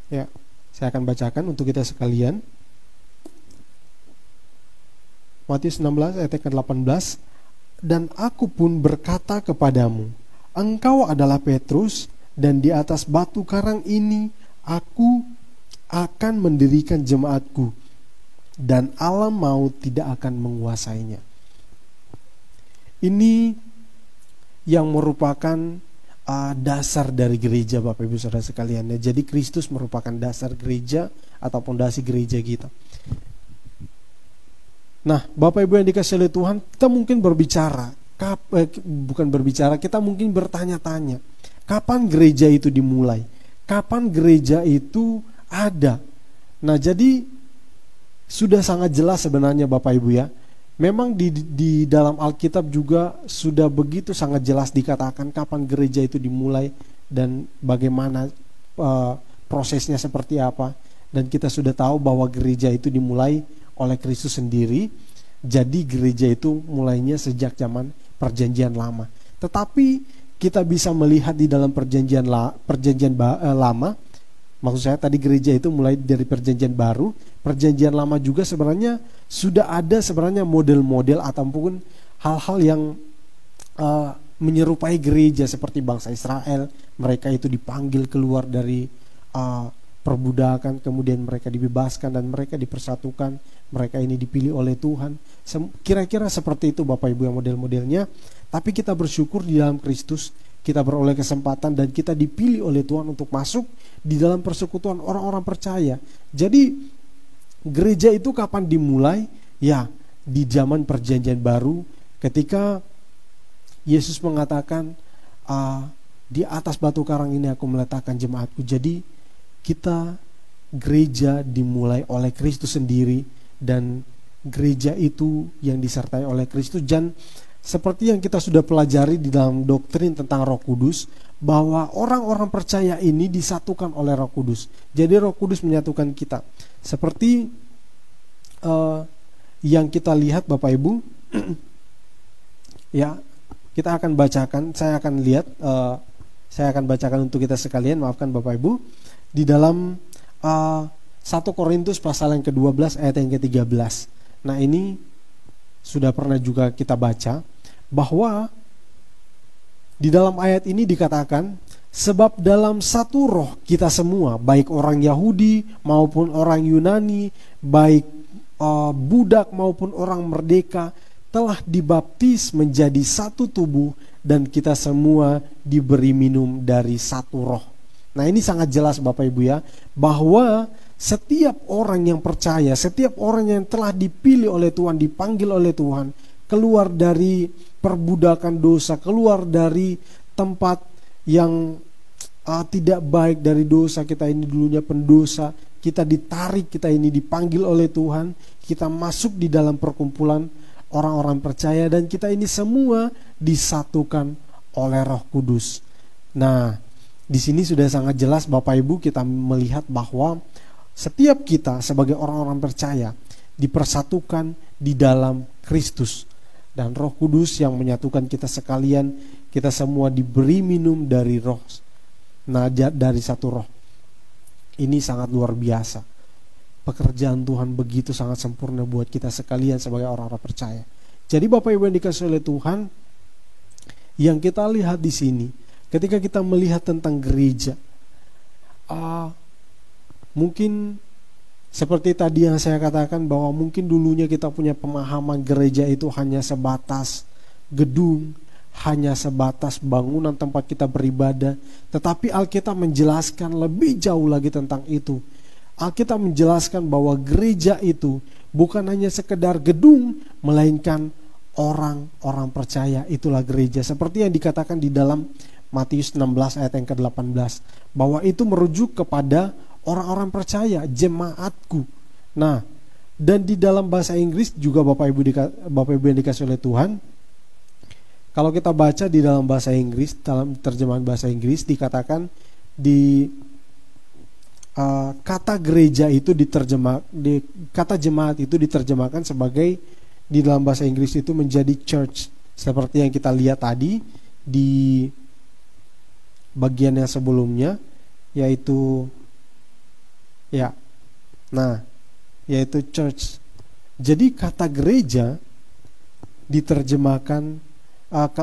Ya, saya akan bacakan untuk kita sekalian. Matius 16 ayat yang ke-18. Dan aku pun berkata kepadamu, engkau adalah Petrus, dan di atas batu karang ini aku akan mendirikan jemaatku, dan alam maut tidak akan menguasainya. Ini yang merupakan dasar dari gereja, Bapak Ibu Saudara sekalian. Jadi Kristus merupakan dasar gereja atau pondasi gereja kita. Nah, Bapak Ibu yang dikasihi oleh Tuhan, kita mungkin kita mungkin bertanya-tanya, kapan gereja itu dimulai? Kapan gereja itu ada? Nah, jadi sudah sangat jelas sebenarnya Bapak Ibu, ya. Memang di dalam Alkitab juga sudah begitu sangat jelas dikatakan kapan gereja itu dimulai dan bagaimana prosesnya seperti apa. Dan kita sudah tahu bahwa gereja itu dimulai oleh Kristus sendiri. Jadi gereja itu mulainya sejak zaman Perjanjian Lama. Tetapi kita bisa melihat di dalam Perjanjian Lama, maksud saya tadi gereja itu mulai dari Perjanjian Baru. Perjanjian Lama juga sebenarnya sudah ada sebenarnya model-model ataupun hal-hal yang menyerupai gereja, seperti bangsa Israel. Mereka itu dipanggil keluar dari perbudakan, kemudian mereka dibebaskan dan mereka dipersatukan. Mereka ini dipilih oleh Tuhan. Kira-kira seperti itu Bapak Ibu yang model-modelnya. Tapi kita bersyukur di dalam Kristus, kita beroleh kesempatan dan kita dipilih oleh Tuhan untuk masuk di dalam persekutuan orang-orang percaya. Jadi gereja itu kapan dimulai? Ya, di zaman Perjanjian Baru, ketika Yesus mengatakan, di atas batu karang ini aku meletakkan jemaatku. Jadi kita, gereja dimulai oleh Kristus sendiri, dan gereja itu yang disertai oleh Kristus. Dan seperti yang kita sudah pelajari di dalam doktrin tentang Roh Kudus, bahwa orang-orang percaya ini disatukan oleh Roh Kudus. Jadi Roh Kudus menyatukan kita. Seperti yang kita lihat Bapak Ibu, ya, kita akan bacakan, saya akan bacakan untuk kita sekalian, maafkan Bapak Ibu, di dalam 1 Korintus pasal yang ke-12 ayat yang ke-13. Nah, ini sudah pernah juga kita baca, bahwa di dalam ayat ini dikatakan, sebab dalam satu roh kita semua, baik orang Yahudi maupun orang Yunani, baik budak maupun orang merdeka, telah dibaptis menjadi satu tubuh, dan kita semua diberi minum dari satu roh. Nah, ini sangat jelas Bapak Ibu, ya, bahwa Setiap orang yang percaya, setiap orang yang telah dipilih oleh Tuhan, dipanggil oleh Tuhan, keluar dari perbudakan dosa, keluar dari tempat yang tidak baik dari dosa. Kita ini dulunya pendosa, kita ditarik, kita ini dipanggil oleh Tuhan, kita masuk di dalam perkumpulan orang-orang percaya, dan kita ini semua disatukan oleh Roh Kudus. Nah, di sini sudah sangat jelas Bapak Ibu, kita melihat bahwa setiap kita sebagai orang-orang percaya dipersatukan di dalam Kristus, dan Roh Kudus yang menyatukan kita sekalian. Kita semua diberi minum dari roh, dari satu roh. Ini sangat luar biasa. Pekerjaan Tuhan begitu sangat sempurna buat kita sekalian sebagai orang-orang percaya. Jadi Bapak Ibu yang dikasihi oleh Tuhan, yang kita lihat di sini, ketika kita melihat tentang gereja, mungkin seperti tadi yang saya katakan, bahwa mungkin dulunya kita punya pemahaman gereja itu hanya sebatas gedung, hanya sebatas bangunan tempat kita beribadah. Tetapi Alkitab menjelaskan lebih jauh lagi tentang itu. Alkitab menjelaskan bahwa gereja itu bukan hanya sekedar gedung, melainkan orang-orang percaya, itulah gereja. Seperti yang dikatakan di dalam Matius 16 ayat yang ke-18, bahwa itu merujuk kepada orang-orang percaya, jemaatku. Nah, dan di dalam bahasa Inggris juga Bapak Ibu yang dikasih oleh Tuhan, kalau kita baca di dalam bahasa Inggris, dalam terjemahan bahasa Inggris dikatakan di kata gereja itu kata jemaat itu diterjemahkan sebagai, di dalam bahasa Inggris itu menjadi church, seperti yang kita lihat tadi di bagian yang sebelumnya, yaitu yaitu church. Jadi kata gereja diterjemahkan,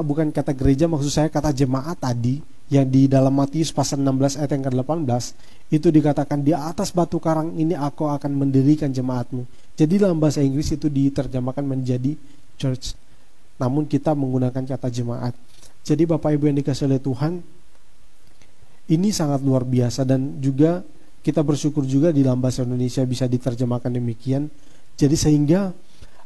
bukan kata gereja, maksud saya kata jemaat tadi yang di dalam Matius pasal 16 ayat yang ke-18 itu dikatakan, di atas batu karang ini aku akan mendirikan jemaatmu. Jadi dalam bahasa Inggris itu diterjemahkan menjadi church, namun kita menggunakan kata jemaat. Jadi Bapak Ibu yang dikasihi oleh Tuhan, ini sangat luar biasa, dan juga kita bersyukur juga di dalam bahasa Indonesia bisa diterjemahkan demikian. Jadi sehingga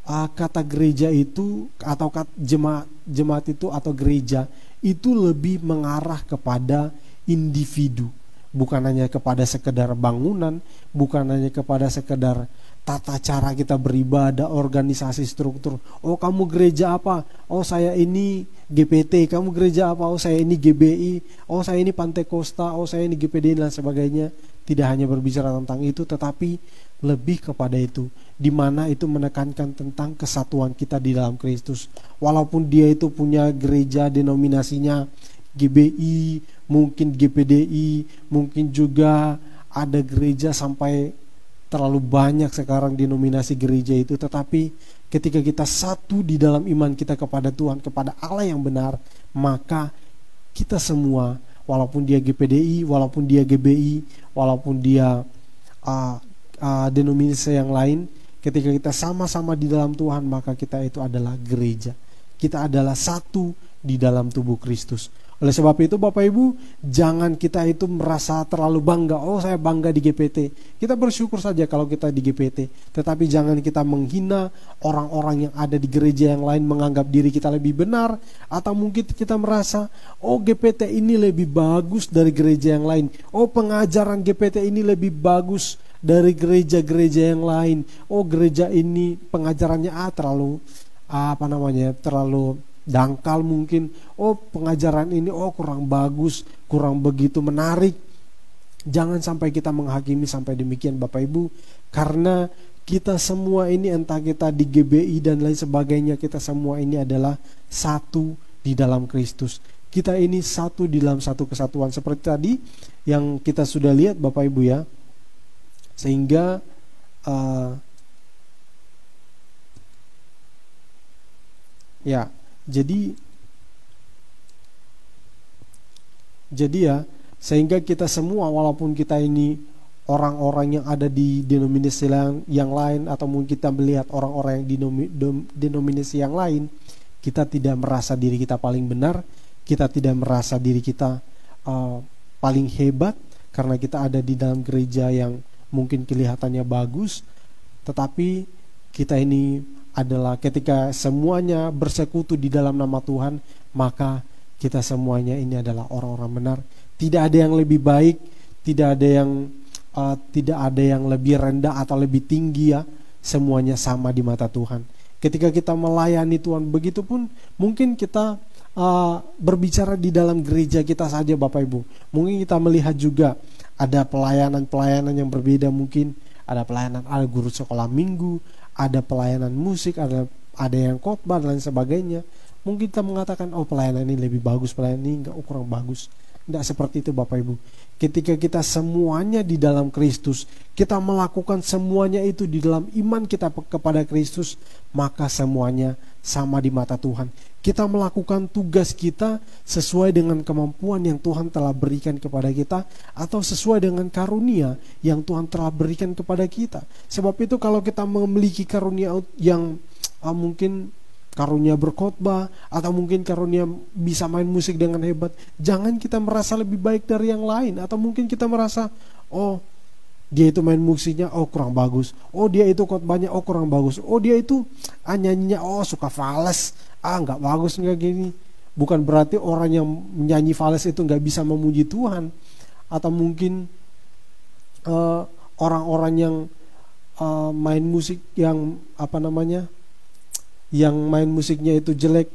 kata gereja itu atau jemaat itu atau gereja itu lebih mengarah kepada individu, bukan hanya kepada sekedar bangunan, bukan hanya kepada sekedar tata cara kita beribadah, organisasi, struktur. Oh, kamu gereja apa? Oh, saya ini GPT. Kamu gereja apa? Oh, saya ini GBI. Oh, saya ini Pantai Costa. Oh, saya ini GPD dan sebagainya. Tidak hanya berbicara tentang itu, tetapi lebih kepada itu, di mana itu menekankan tentang kesatuan kita di dalam Kristus. Walaupun dia itu punya gereja denominasinya GBI, mungkin GPDI, mungkin juga ada gereja sampai terlalu banyak sekarang denominasi gereja itu, tetapi ketika kita satu di dalam iman kita kepada Tuhan, kepada Allah yang benar, maka kita semua, walaupun dia GPDI, walaupun dia GBI, walaupun dia denominasi yang lain, ketika kita sama-sama di dalam Tuhan, maka kita itu adalah gereja. Kita adalah satu di dalam tubuh Kristus. Oleh sebab itu Bapak Ibu, jangan kita itu merasa terlalu bangga. Oh, saya bangga di GPT. Kita bersyukur saja kalau kita di GPT. Tetapi jangan kita menghina orang-orang yang ada di gereja yang lain, menganggap diri kita lebih benar. Atau mungkin kita merasa, oh GPT ini lebih bagus dari gereja yang lain. Oh, pengajaran GPT ini lebih bagus dari gereja-gereja yang lain. Oh, gereja ini pengajarannya terlalu dangkal mungkin. Oh, pengajaran ini kurang bagus, kurang begitu menarik. Jangan sampai kita menghakimi sampai demikian Bapak Ibu, karena kita semua ini, entah kita di GBI dan lain sebagainya, kita semua ini adalah satu di dalam Kristus. Kita ini satu di dalam satu kesatuan, seperti tadi yang kita sudah lihat Bapak Ibu ya. Sehingga Jadi ya, sehingga kita semua, walaupun kita ini orang-orang yang ada di denominasi yang lain, atau mungkin kita melihat orang-orang yang di denominasi yang lain, kita tidak merasa diri kita paling benar, kita tidak merasa diri kita paling hebat, karena kita ada di dalam gereja yang mungkin kelihatannya bagus, tetapi kita ini adalah ketika semuanya bersekutu di dalam nama Tuhan, maka kita semuanya ini adalah orang-orang benar. Tidak ada yang lebih baik, tidak ada yang lebih rendah atau lebih tinggi ya. Semuanya sama di mata Tuhan. Ketika kita melayani Tuhan, begitupun mungkin kita berbicara di dalam gereja kita saja Bapak Ibu. Mungkin kita melihat juga ada pelayanan-pelayanan yang berbeda, mungkin ada pelayanan, ada guru sekolah minggu, ada pelayanan musik, ada yang khotbah dan lain sebagainya. Mungkin kita mengatakan, oh pelayanan ini lebih bagus, pelayanan ini enggak, kurang bagus. Tidak seperti itu Bapak Ibu. Ketika kita semuanya di dalam Kristus, kita melakukan semuanya itu di dalam iman kita kepada Kristus, maka semuanya sama di mata Tuhan. Kita melakukan tugas kita sesuai dengan kemampuan yang Tuhan telah berikan kepada kita, atau sesuai dengan karunia yang Tuhan telah berikan kepada kita. Sebab itu kalau kita memiliki karunia yang mungkin karunia berkhotbah, atau mungkin karunia bisa main musik dengan hebat, jangan kita merasa lebih baik dari yang lain. Atau mungkin kita merasa, oh dia itu main musiknya, oh kurang bagus. Oh dia itu khotbahnya, oh kurang bagus. Oh dia itu nyanyinya, oh suka fales, nggak bagus, nggak gini. Bukan berarti orang yang menyanyi fales itu nggak bisa memuji Tuhan. Atau mungkin orang-orang yang main musik yang yang main musiknya itu jelek,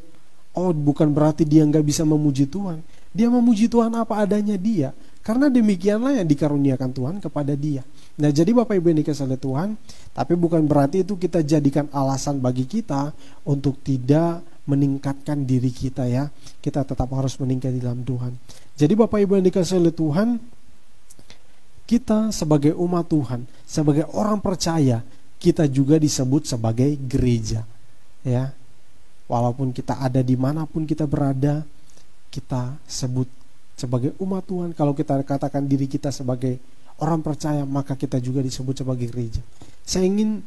oh bukan berarti dia nggak bisa memuji Tuhan. Dia memuji Tuhan apa adanya dia, karena demikianlah yang dikaruniakan Tuhan kepada dia. Nah jadi Bapak Ibu yang dikasihi oleh Tuhan, tapi bukan berarti itu kita jadikan alasan bagi kita untuk tidak meningkatkan diri kita ya. Kita tetap harus meningkat di dalam Tuhan. Jadi Bapak Ibu yang dikasihi oleh Tuhan, kita sebagai umat Tuhan, sebagai orang percaya, kita juga disebut sebagai gereja. Ya, walaupun kita ada dimanapun kita berada, kita sebut sebagai umat Tuhan. Kalau kita katakan diri kita sebagai orang percaya, maka kita juga disebut sebagai gereja. Saya ingin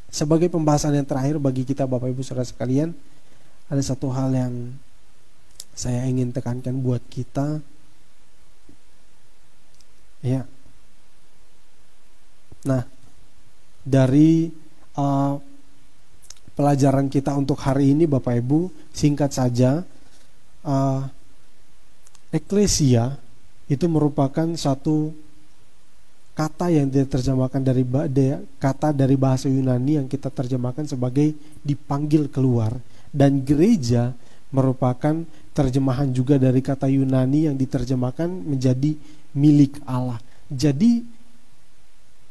sebagai pembahasan yang terakhir bagi kita Bapak Ibu Saudara sekalian, ada satu hal yang saya ingin tekankan buat kita. Ya. Nah, dari pelajaran kita untuk hari ini Bapak Ibu, singkat saja, eklesia itu merupakan satu kata yang diterjemahkan kata dari bahasa Yunani yang kita terjemahkan sebagai dipanggil keluar, dan gereja merupakan terjemahan juga dari kata Yunani yang diterjemahkan menjadi milik Allah. Jadi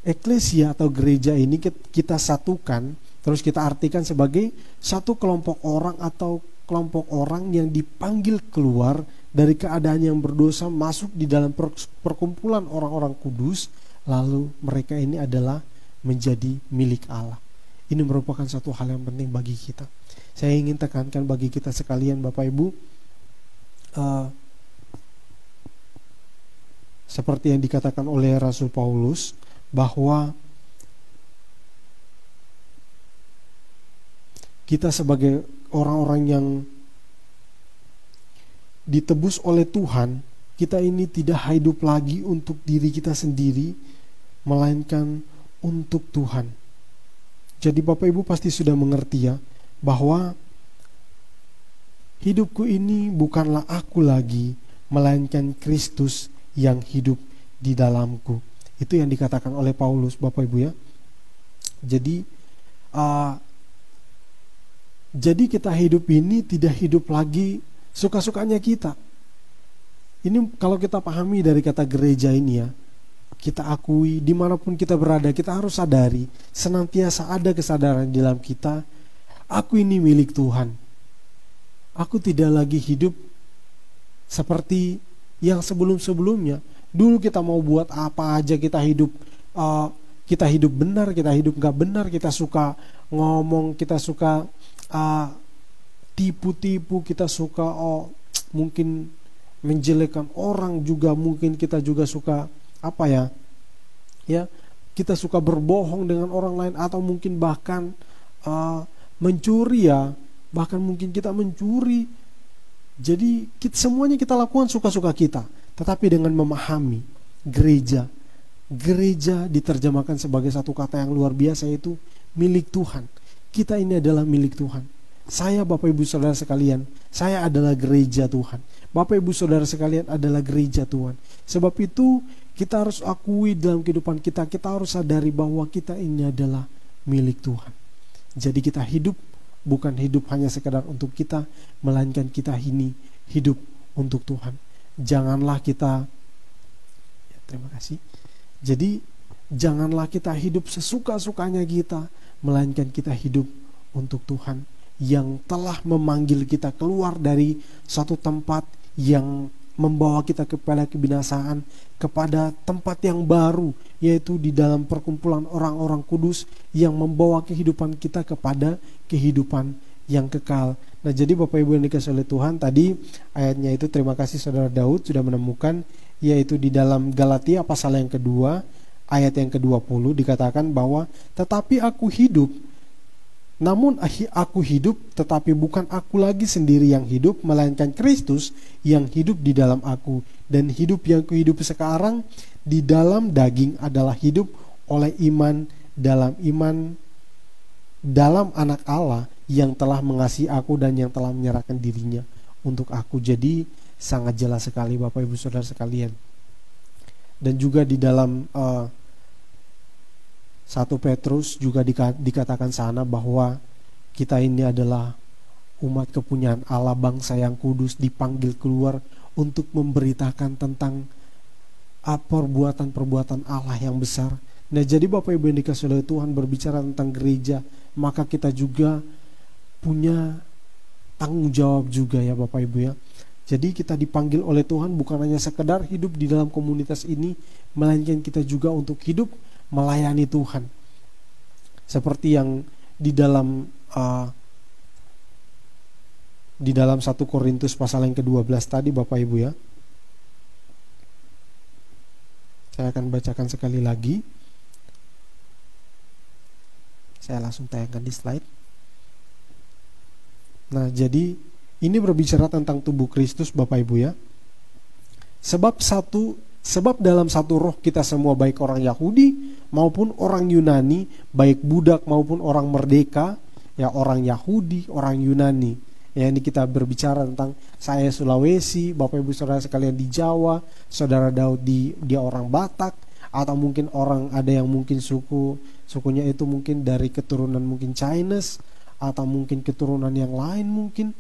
eklesia atau gereja ini kita satukan, terus kita artikan sebagai satu kelompok orang atau kelompok orang yang dipanggil keluar dari keadaan yang berdosa, masuk di dalam perkumpulan orang-orang kudus, lalu mereka ini adalah menjadi milik Allah. Ini merupakan satu hal yang penting bagi kita. Saya ingin tekankan bagi kita sekalian Bapak Ibu, seperti yang dikatakan oleh Rasul Paulus, bahwa kita sebagai orang-orang yang ditebus oleh Tuhan, kita ini tidak hidup lagi untuk diri kita sendiri, melainkan untuk Tuhan. Jadi Bapak Ibu pasti sudah mengerti ya, bahwa hidupku ini bukanlah aku lagi, melainkan Kristus yang hidup di dalamku. Itu yang dikatakan oleh Paulus Bapak Ibu ya. Jadi kita hidup ini tidak hidup lagi suka-sukanya kita. Ini kalau kita pahami dari kata gereja ini ya, kita akui dimanapun kita berada, kita harus sadari, senantiasa ada kesadaran di dalam kita, aku ini milik Tuhan. Aku tidak lagi hidup seperti yang sebelum-sebelumnya. Dulu kita mau buat apa aja, kita hidup benar, kita hidup gak benar, kita suka ngomong, kita suka tipu-tipu, kita suka mungkin menjelekkan orang juga, mungkin kita juga suka kita suka berbohong dengan orang lain, atau mungkin bahkan mencuri ya, bahkan mungkin kita mencuri. Jadi semuanya kita lakukan suka-suka kita. Tetapi dengan memahami gereja Gereja diterjemahkan sebagai satu kata yang luar biasa, yaitu milik Tuhan. Kita ini adalah milik Tuhan. Saya, Bapak Ibu Saudara sekalian, saya adalah gereja Tuhan. Bapak Ibu Saudara sekalian adalah gereja Tuhan. Sebab itu kita harus akui dalam kehidupan kita, kita harus sadari bahwa kita ini adalah milik Tuhan. Jadi kita hidup bukan hidup hanya sekadar untuk kita, melainkan kita ini hidup untuk Tuhan. Janganlah kita, ya, terima kasih. Jadi janganlah kita hidup sesuka-sukanya kita, melainkan kita hidup untuk Tuhan yang telah memanggil kita keluar dari suatu tempat yang membawa kita kepada kebinasaan, kepada tempat yang baru, yaitu di dalam perkumpulan orang-orang kudus yang membawa kehidupan kita kepada kehidupan yang kekal. Nah, jadi Bapak Ibu yang dikasihi oleh Tuhan, tadi ayatnya itu terima kasih Saudara Daud sudah menemukan, yaitu di dalam Galatia pasal yang kedua ayat yang ke-20 dikatakan bahwa tetapi aku hidup, namun aku hidup, tetapi bukan aku lagi sendiri yang hidup, melainkan Kristus yang hidup di dalam aku. Dan hidup yang kuhidup sekarang di dalam daging adalah hidup oleh iman dalam anak Allah yang telah mengasihi aku dan yang telah menyerahkan dirinya untuk aku. Jadi sangat jelas sekali Bapak Ibu Saudara sekalian. Dan juga di dalam 1 Petrus juga dikatakan sana bahwa kita ini adalah umat kepunyaan Allah, bangsa yang kudus, dipanggil keluar untuk memberitakan tentang perbuatan-perbuatan Allah yang besar. Nah, jadi Bapak Ibu yang dikasihi oleh Tuhan, berbicara tentang gereja, maka kita juga punya tanggung jawab juga ya Bapak Ibu ya. Jadi kita dipanggil oleh Tuhan bukan hanya sekedar hidup di dalam komunitas ini, melainkan kita juga untuk hidup melayani Tuhan. Seperti yang di dalam 1 Korintus pasal yang ke-12 tadi Bapak Ibu ya. Saya akan bacakan sekali lagi. Saya langsung tayangkan di slide. Nah, jadi ini berbicara tentang tubuh Kristus Bapak Ibu ya. Sebab dalam satu roh kita semua, baik orang Yahudi maupun orang Yunani, baik budak maupun orang merdeka, ya orang Yahudi, orang Yunani. Ya, ini kita berbicara tentang saya Sulawesi, Bapak Ibu Saudara sekalian di Jawa, Saudara Daud dia orang Batak, atau mungkin orang ada yang mungkin sukunya itu mungkin dari keturunan mungkin Chinese, atau mungkin keturunan yang lain mungkin.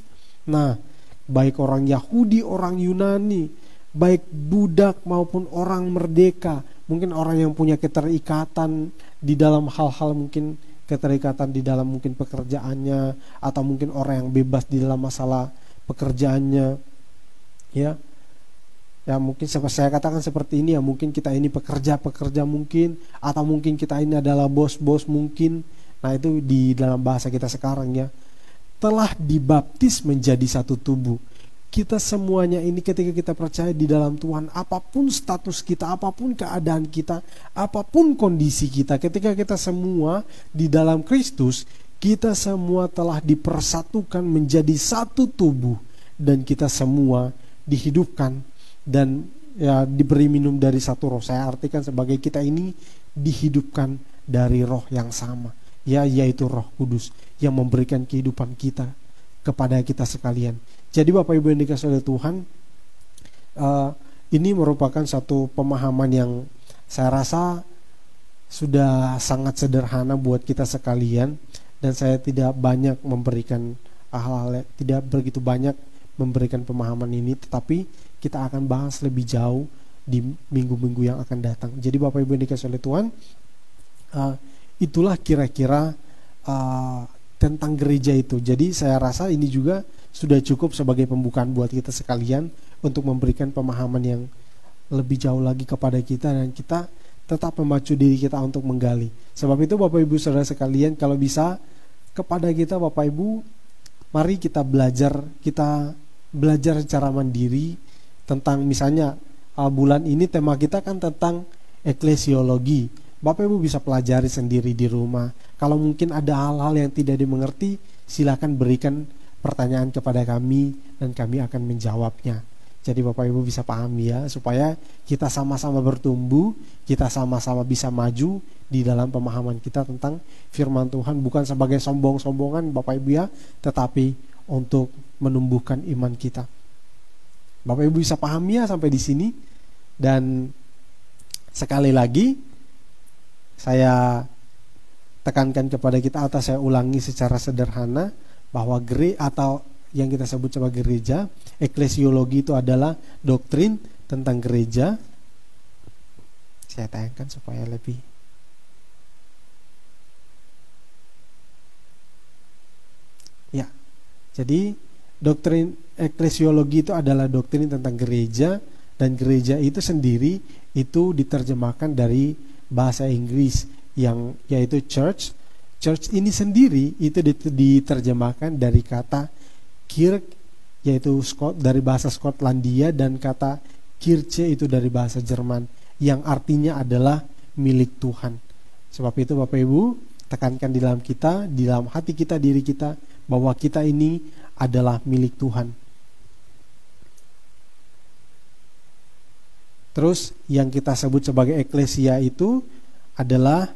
Nah, baik orang Yahudi, orang Yunani, baik budak maupun orang merdeka, mungkin orang yang punya keterikatan di dalam hal-hal mungkin keterikatan di dalam mungkin pekerjaannya, atau mungkin orang yang bebas di dalam masalah pekerjaannya, ya mungkin saya katakan seperti ini ya, mungkin kita ini pekerja mungkin, atau mungkin kita ini adalah bos mungkin. Nah, itu di dalam bahasa kita sekarang ya, telah dibaptis menjadi satu tubuh. Kita semuanya ini ketika kita percaya di dalam Tuhan, apapun status kita, apapun keadaan kita, apapun kondisi kita, ketika kita semua di dalam Kristus, kita semua telah dipersatukan menjadi satu tubuh, dan kita semua dihidupkan dan ya diberi minum dari satu roh. Saya artikan sebagai kita ini dihidupkan dari roh yang sama, ya, yaitu Roh Kudus yang memberikan kehidupan kita kepada kita sekalian. Jadi Bapak Ibu yang dikasihi oleh Tuhan, ini merupakan satu pemahaman yang saya rasa sudah sangat sederhana buat kita sekalian, dan saya tidak banyak memberikan hal-hal, tidak begitu banyak memberikan pemahaman ini, tetapi kita akan bahas lebih jauh di minggu-minggu yang akan datang. Jadi Bapak Ibu yang dikasihi oleh Tuhan, itulah kira-kira tentang gereja itu. Jadi saya rasa ini juga sudah cukup sebagai pembukaan buat kita sekalian untuk memberikan pemahaman yang lebih jauh lagi kepada kita, dan kita tetap memacu diri kita untuk menggali. Sebab itu Bapak Ibu Saudara sekalian, kalau bisa kepada kita Bapak Ibu, mari kita belajar secara mandiri tentang, misalnya bulan ini tema kita kan tentang eklesiologi. Bapak Ibu bisa pelajari sendiri di rumah. Kalau mungkin ada hal-hal yang tidak dimengerti, silakan berikan pertanyaan kepada kami dan kami akan menjawabnya. Jadi Bapak Ibu bisa pahami ya, supaya kita sama-sama bertumbuh, kita sama-sama bisa maju di dalam pemahaman kita tentang firman Tuhan, bukan sebagai sombong-sombongan Bapak Ibu ya, tetapi untuk menumbuhkan iman kita. Bapak Ibu bisa pahami ya sampai di sini. Dan sekali lagi saya tekankan kepada kita, atau saya ulangi secara sederhana, bahwa atau yang kita sebut sebagai gereja, eklesiologi itu adalah doktrin tentang gereja. Saya tayangkan supaya lebih. Ya, jadi doktrin eklesiologi itu adalah doktrin tentang gereja, dan gereja itu sendiri itu diterjemahkan dari bahasa Inggris yang yaitu church. Church ini sendiri itu diterjemahkan dari kata kirk, yaitu dari bahasa Skotlandia, dan kata Kirche itu dari bahasa Jerman yang artinya adalah milik Tuhan. Sebab itu Bapak Ibu, tekankan di dalam kita, di dalam hati kita, diri kita, bahwa kita ini adalah milik Tuhan. Terus yang kita sebut sebagai eklesia itu adalah,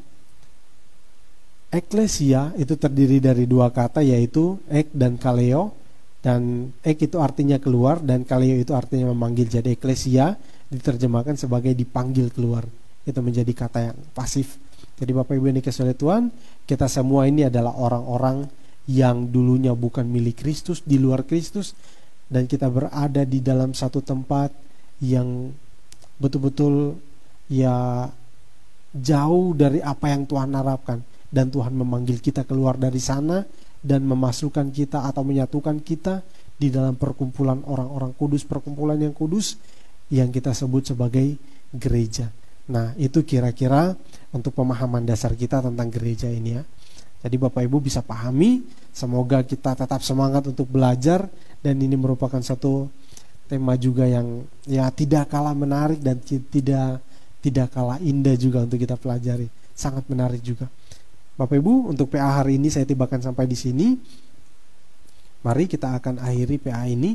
eklesia itu terdiri dari dua kata, yaitu ek dan kaleo. Dan ek itu artinya keluar, dan kaleo itu artinya memanggil. Jadi eklesia diterjemahkan sebagai dipanggil keluar. Itu menjadi kata yang pasif. Jadi Bapak Ibu yang dikasihi oleh Tuhan, kita semua ini adalah orang-orang yang dulunya bukan milik Kristus, di luar Kristus, dan kita berada di dalam satu tempat yang betul-betul ya jauh dari apa yang Tuhan harapkan. Dan Tuhan memanggil kita keluar dari sana dan memasukkan kita atau menyatukan kita di dalam perkumpulan orang-orang kudus, perkumpulan yang kudus yang kita sebut sebagai gereja. Nah, itu kira-kira untuk pemahaman dasar kita tentang gereja ini ya. Jadi Bapak Ibu bisa pahami, semoga kita tetap semangat untuk belajar, dan ini merupakan satu tema juga yang ya tidak kalah menarik dan tidak kalah indah juga untuk kita pelajari. Sangat menarik juga. Bapak Ibu, untuk PA hari ini saya tibakan sampai di sini. Mari kita akan akhiri PA ini.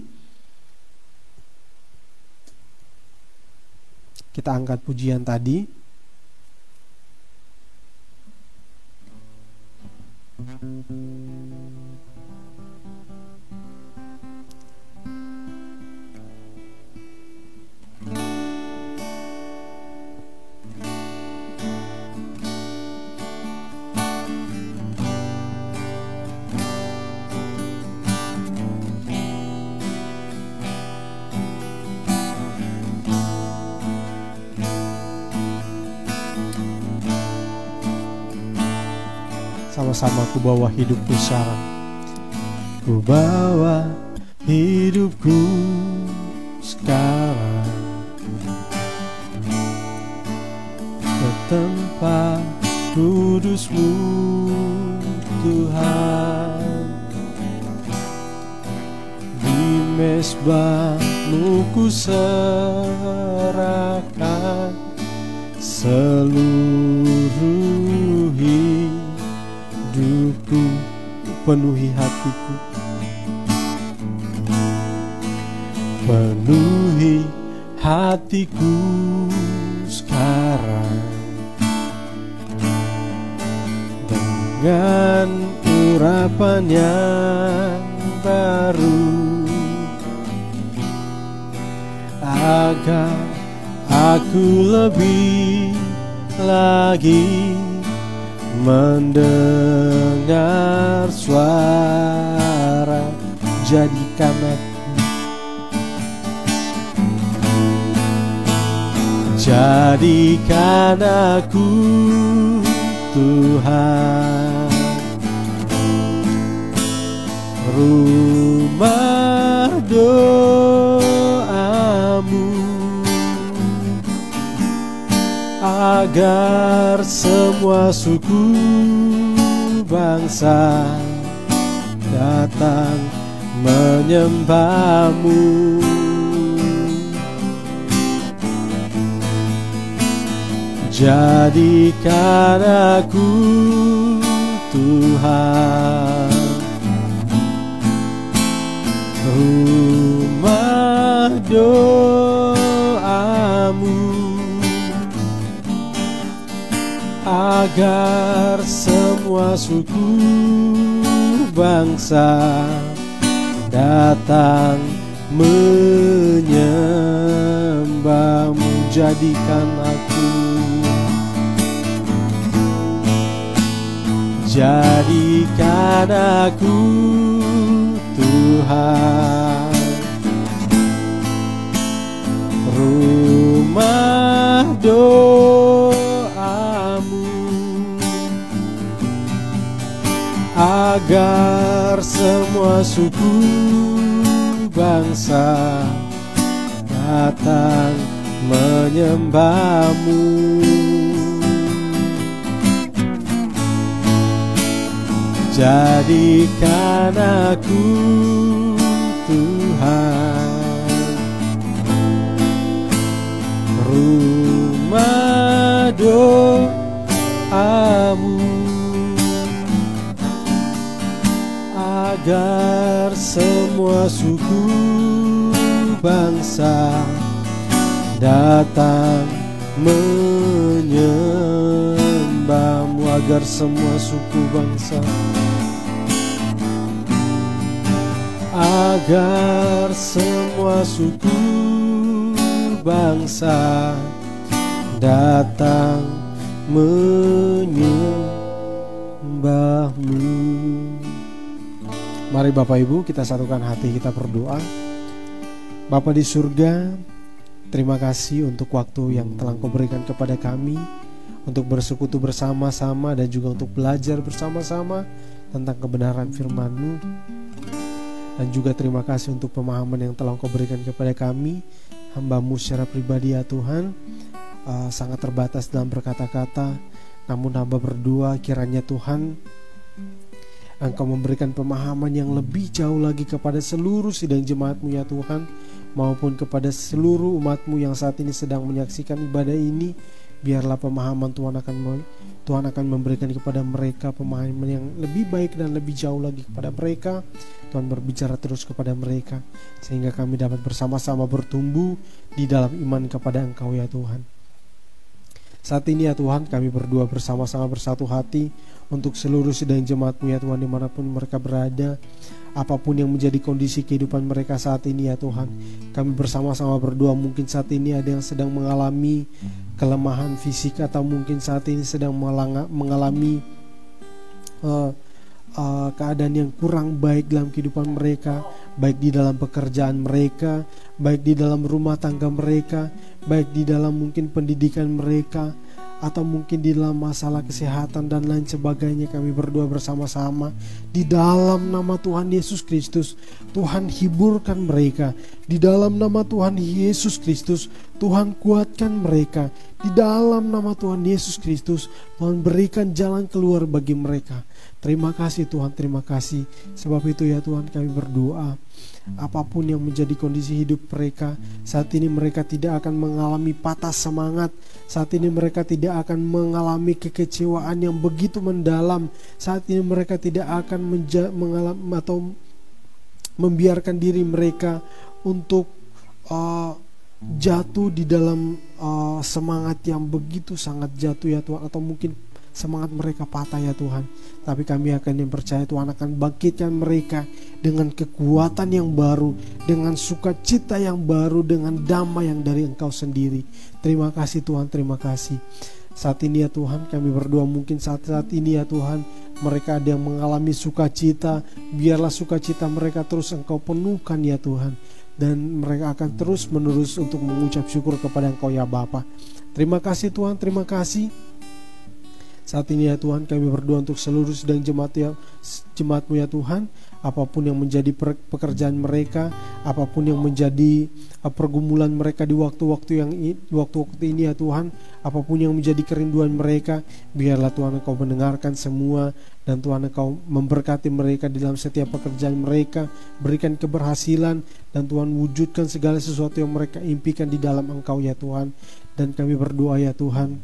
Kita angkat pujian tadi. Sama-sama ku bawa hidupku sekarang. Ku bawa hidupku sekarang ke tempat kudus-Mu Tuhan. Di mezbah-Mu ku serahkan seluruh hidupku, penuhi hatiku, penuhi hatiku sekarang dengan urapan yang baru, agar aku lebih lagi mendengar suara. Jadikan aku, jadikan aku Tuhan rumah doamu, agar semua suku bangsa datang menyembah-Mu. Jadikan aku Tuhan rumah doamu, agar semua suku bangsa datang menyembah-Mu. Jadikan aku, jadikan aku Tuhan rumah doa-Mu, agar semua suku bangsa datang menyembah-Mu. Jadikan aku Tuhan rumah doa-Mu, agar semua suku bangsa datang menyembah-Mu, agar semua suku bangsa, agar semua suku bangsa datang menyembah-Mu. Mari Bapak Ibu kita satukan hati, kita berdoa. Bapa di surga, terima kasih untuk waktu yang telah Engkau berikan kepada kami untuk bersekutu bersama-sama dan juga untuk belajar bersama-sama tentang kebenaran firman-Mu. Dan juga terima kasih untuk pemahaman yang telah Engkau berikan kepada kami, hamba-Mu secara pribadi ya Tuhan. Sangat terbatas dalam berkata-kata, namun hamba berdoa kiranya Tuhan Engkau memberikan pemahaman yang lebih jauh lagi kepada seluruh sidang jemaat-Mu ya Tuhan, maupun kepada seluruh umat-Mu yang saat ini sedang menyaksikan ibadah ini. Biarlah pemahaman Tuhan akan memberikan kepada mereka pemahaman yang lebih baik dan lebih jauh lagi kepada mereka. Tuhan berbicara terus kepada mereka, sehingga kami dapat bersama-sama bertumbuh di dalam iman kepada Engkau ya Tuhan. Saat ini ya Tuhan, kami berdua bersama-sama bersatu hati untuk seluruh sidang jemaat-Mu ya Tuhan, dimanapun mereka berada, apapun yang menjadi kondisi kehidupan mereka saat ini ya Tuhan. Kami bersama-sama berdoa, mungkin saat ini ada yang sedang mengalami kelemahan fisik, atau mungkin saat ini sedang mengalami keadaan yang kurang baik dalam kehidupan mereka, baik di dalam pekerjaan mereka, baik di dalam rumah tangga mereka, baik di dalam mungkin pendidikan mereka, atau mungkin di dalam masalah kesehatan dan lain sebagainya. Kami berdoa bersama-sama di dalam nama Tuhan Yesus Kristus. Tuhan hiburkan mereka di dalam nama Tuhan Yesus Kristus. Tuhan kuatkan mereka di dalam nama Tuhan Yesus Kristus. Tuhan berikan jalan keluar bagi mereka. Terima kasih Tuhan, terima kasih. Sebab itu ya Tuhan, kami berdoa, apapun yang menjadi kondisi hidup mereka saat ini, mereka tidak akan mengalami patah semangat. Saat ini mereka tidak akan mengalami kekecewaan yang begitu mendalam. Saat ini mereka tidak akan mengalami atau membiarkan diri mereka untuk jatuh di dalam semangat yang begitu sangat jatuh ya Tuhan, atau mungkin semangat mereka patah ya Tuhan. Tapi kami akan yang percaya Tuhan akan bangkitkan mereka dengan kekuatan yang baru, dengan sukacita yang baru, dengan damai yang dari Engkau sendiri. Terima kasih Tuhan, terima kasih. Saat ini ya Tuhan, kami berdoa, mungkin saat ini ya Tuhan, mereka ada yang mengalami sukacita. Biarlah sukacita mereka terus Engkau penuhkan ya Tuhan, dan mereka akan terus menerus untuk mengucap syukur kepada Engkau ya Bapa. Terima kasih Tuhan, terima kasih. Saat ini ya Tuhan, kami berdoa untuk seluruh sidang jemaat-Mu ya Tuhan. Apapun yang menjadi pekerjaan mereka, apapun yang menjadi pergumulan mereka di waktu-waktu ini ya Tuhan, apapun yang menjadi kerinduan mereka, biarlah Tuhan Engkau mendengarkan semua, dan Tuhan Engkau memberkati mereka di dalam setiap pekerjaan mereka, berikan keberhasilan, dan Tuhan wujudkan segala sesuatu yang mereka impikan di dalam Engkau ya Tuhan. Dan kami berdoa ya Tuhan,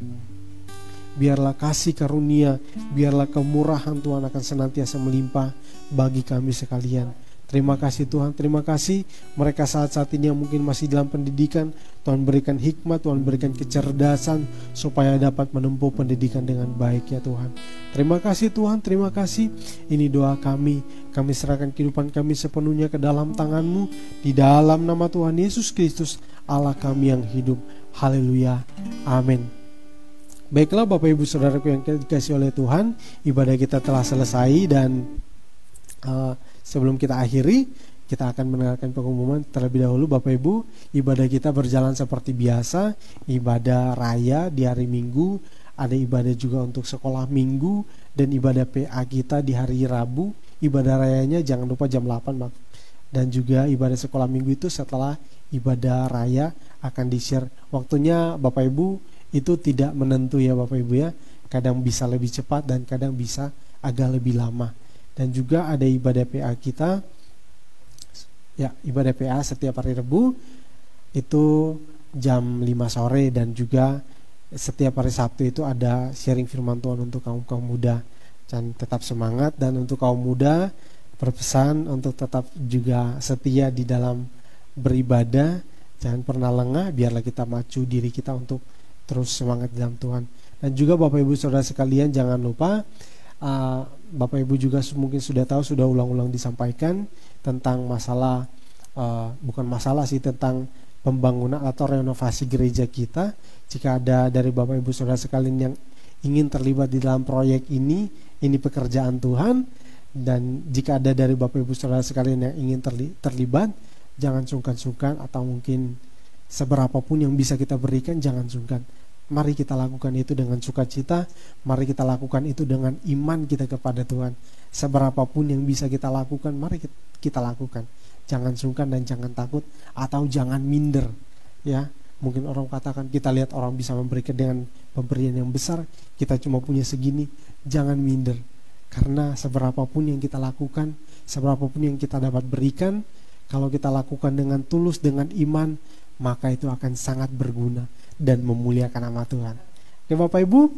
biarlah kasih karunia, biarlah kemurahan Tuhan akan senantiasa melimpah bagi kami sekalian. Terima kasih Tuhan, terima kasih mereka saat-saat ini yang mungkin masih dalam pendidikan. Tuhan berikan hikmat, Tuhan berikan kecerdasan supaya dapat menempuh pendidikan dengan baik ya Tuhan. Terima kasih Tuhan, terima kasih. Ini doa kami serahkan kehidupan kami sepenuhnya ke dalam tangan-Mu. Di dalam nama Tuhan Yesus Kristus, Allah kami yang hidup. Haleluya, amin. Baiklah Bapak Ibu Saudaraku yang dikasihi oleh Tuhan, ibadah kita telah selesai dan sebelum kita akhiri, kita akan mendengarkan pengumuman terlebih dahulu. Bapak Ibu, ibadah kita berjalan seperti biasa. Ibadah raya di hari Minggu, ada ibadah juga untuk sekolah Minggu, dan ibadah PA kita di hari Rabu. Ibadah rayanya jangan lupa jam 8, dan juga ibadah sekolah Minggu itu setelah ibadah raya akan di-share. Waktunya Bapak Ibu itu tidak menentu ya Bapak Ibu ya. Kadang bisa lebih cepat dan kadang bisa agak lebih lama. Dan juga ada ibadah PA kita, ya ibadah PA setiap hari Rabu itu jam 5 sore, dan juga setiap hari Sabtu itu ada sharing firman Tuhan untuk kaum muda. Dan tetap semangat, dan untuk kaum muda berpesan untuk tetap juga setia di dalam beribadah, jangan pernah lengah, biarlah kita maju diri kita untuk terus semangat dalam Tuhan. Dan juga Bapak Ibu Saudara sekalian, jangan lupa Bapak Ibu juga mungkin sudah tahu, sudah ulang-ulang disampaikan tentang masalah bukan masalah sih, tentang pembangunan atau renovasi gereja kita. Jika ada dari Bapak Ibu Saudara sekalian yang ingin terlibat di dalam proyek ini pekerjaan Tuhan. Dan jika ada dari Bapak Ibu Saudara sekalian yang ingin terlibat, jangan sungkan-sungkan, atau mungkin seberapapun yang bisa kita berikan, jangan sungkan. Mari kita lakukan itu dengan sukacita. Mari kita lakukan itu dengan iman kita kepada Tuhan. Seberapapun yang bisa kita lakukan, mari kita lakukan. Jangan sungkan dan jangan takut, atau jangan minder. Ya, mungkin orang katakan, kita lihat orang bisa memberikan dengan pemberian yang besar, kita cuma punya segini. Jangan minder, karena seberapapun yang kita lakukan, seberapapun yang kita dapat berikan, kalau kita lakukan dengan tulus, dengan iman, maka itu akan sangat berguna dan memuliakan nama Tuhan. Oke Bapak Ibu,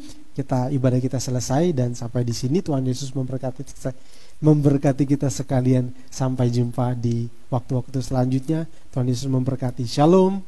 ibadah kita selesai, dan sampai di sini Tuhan Yesus memberkati kita sekalian. Sampai jumpa di waktu-waktu selanjutnya. Tuhan Yesus memberkati. Shalom.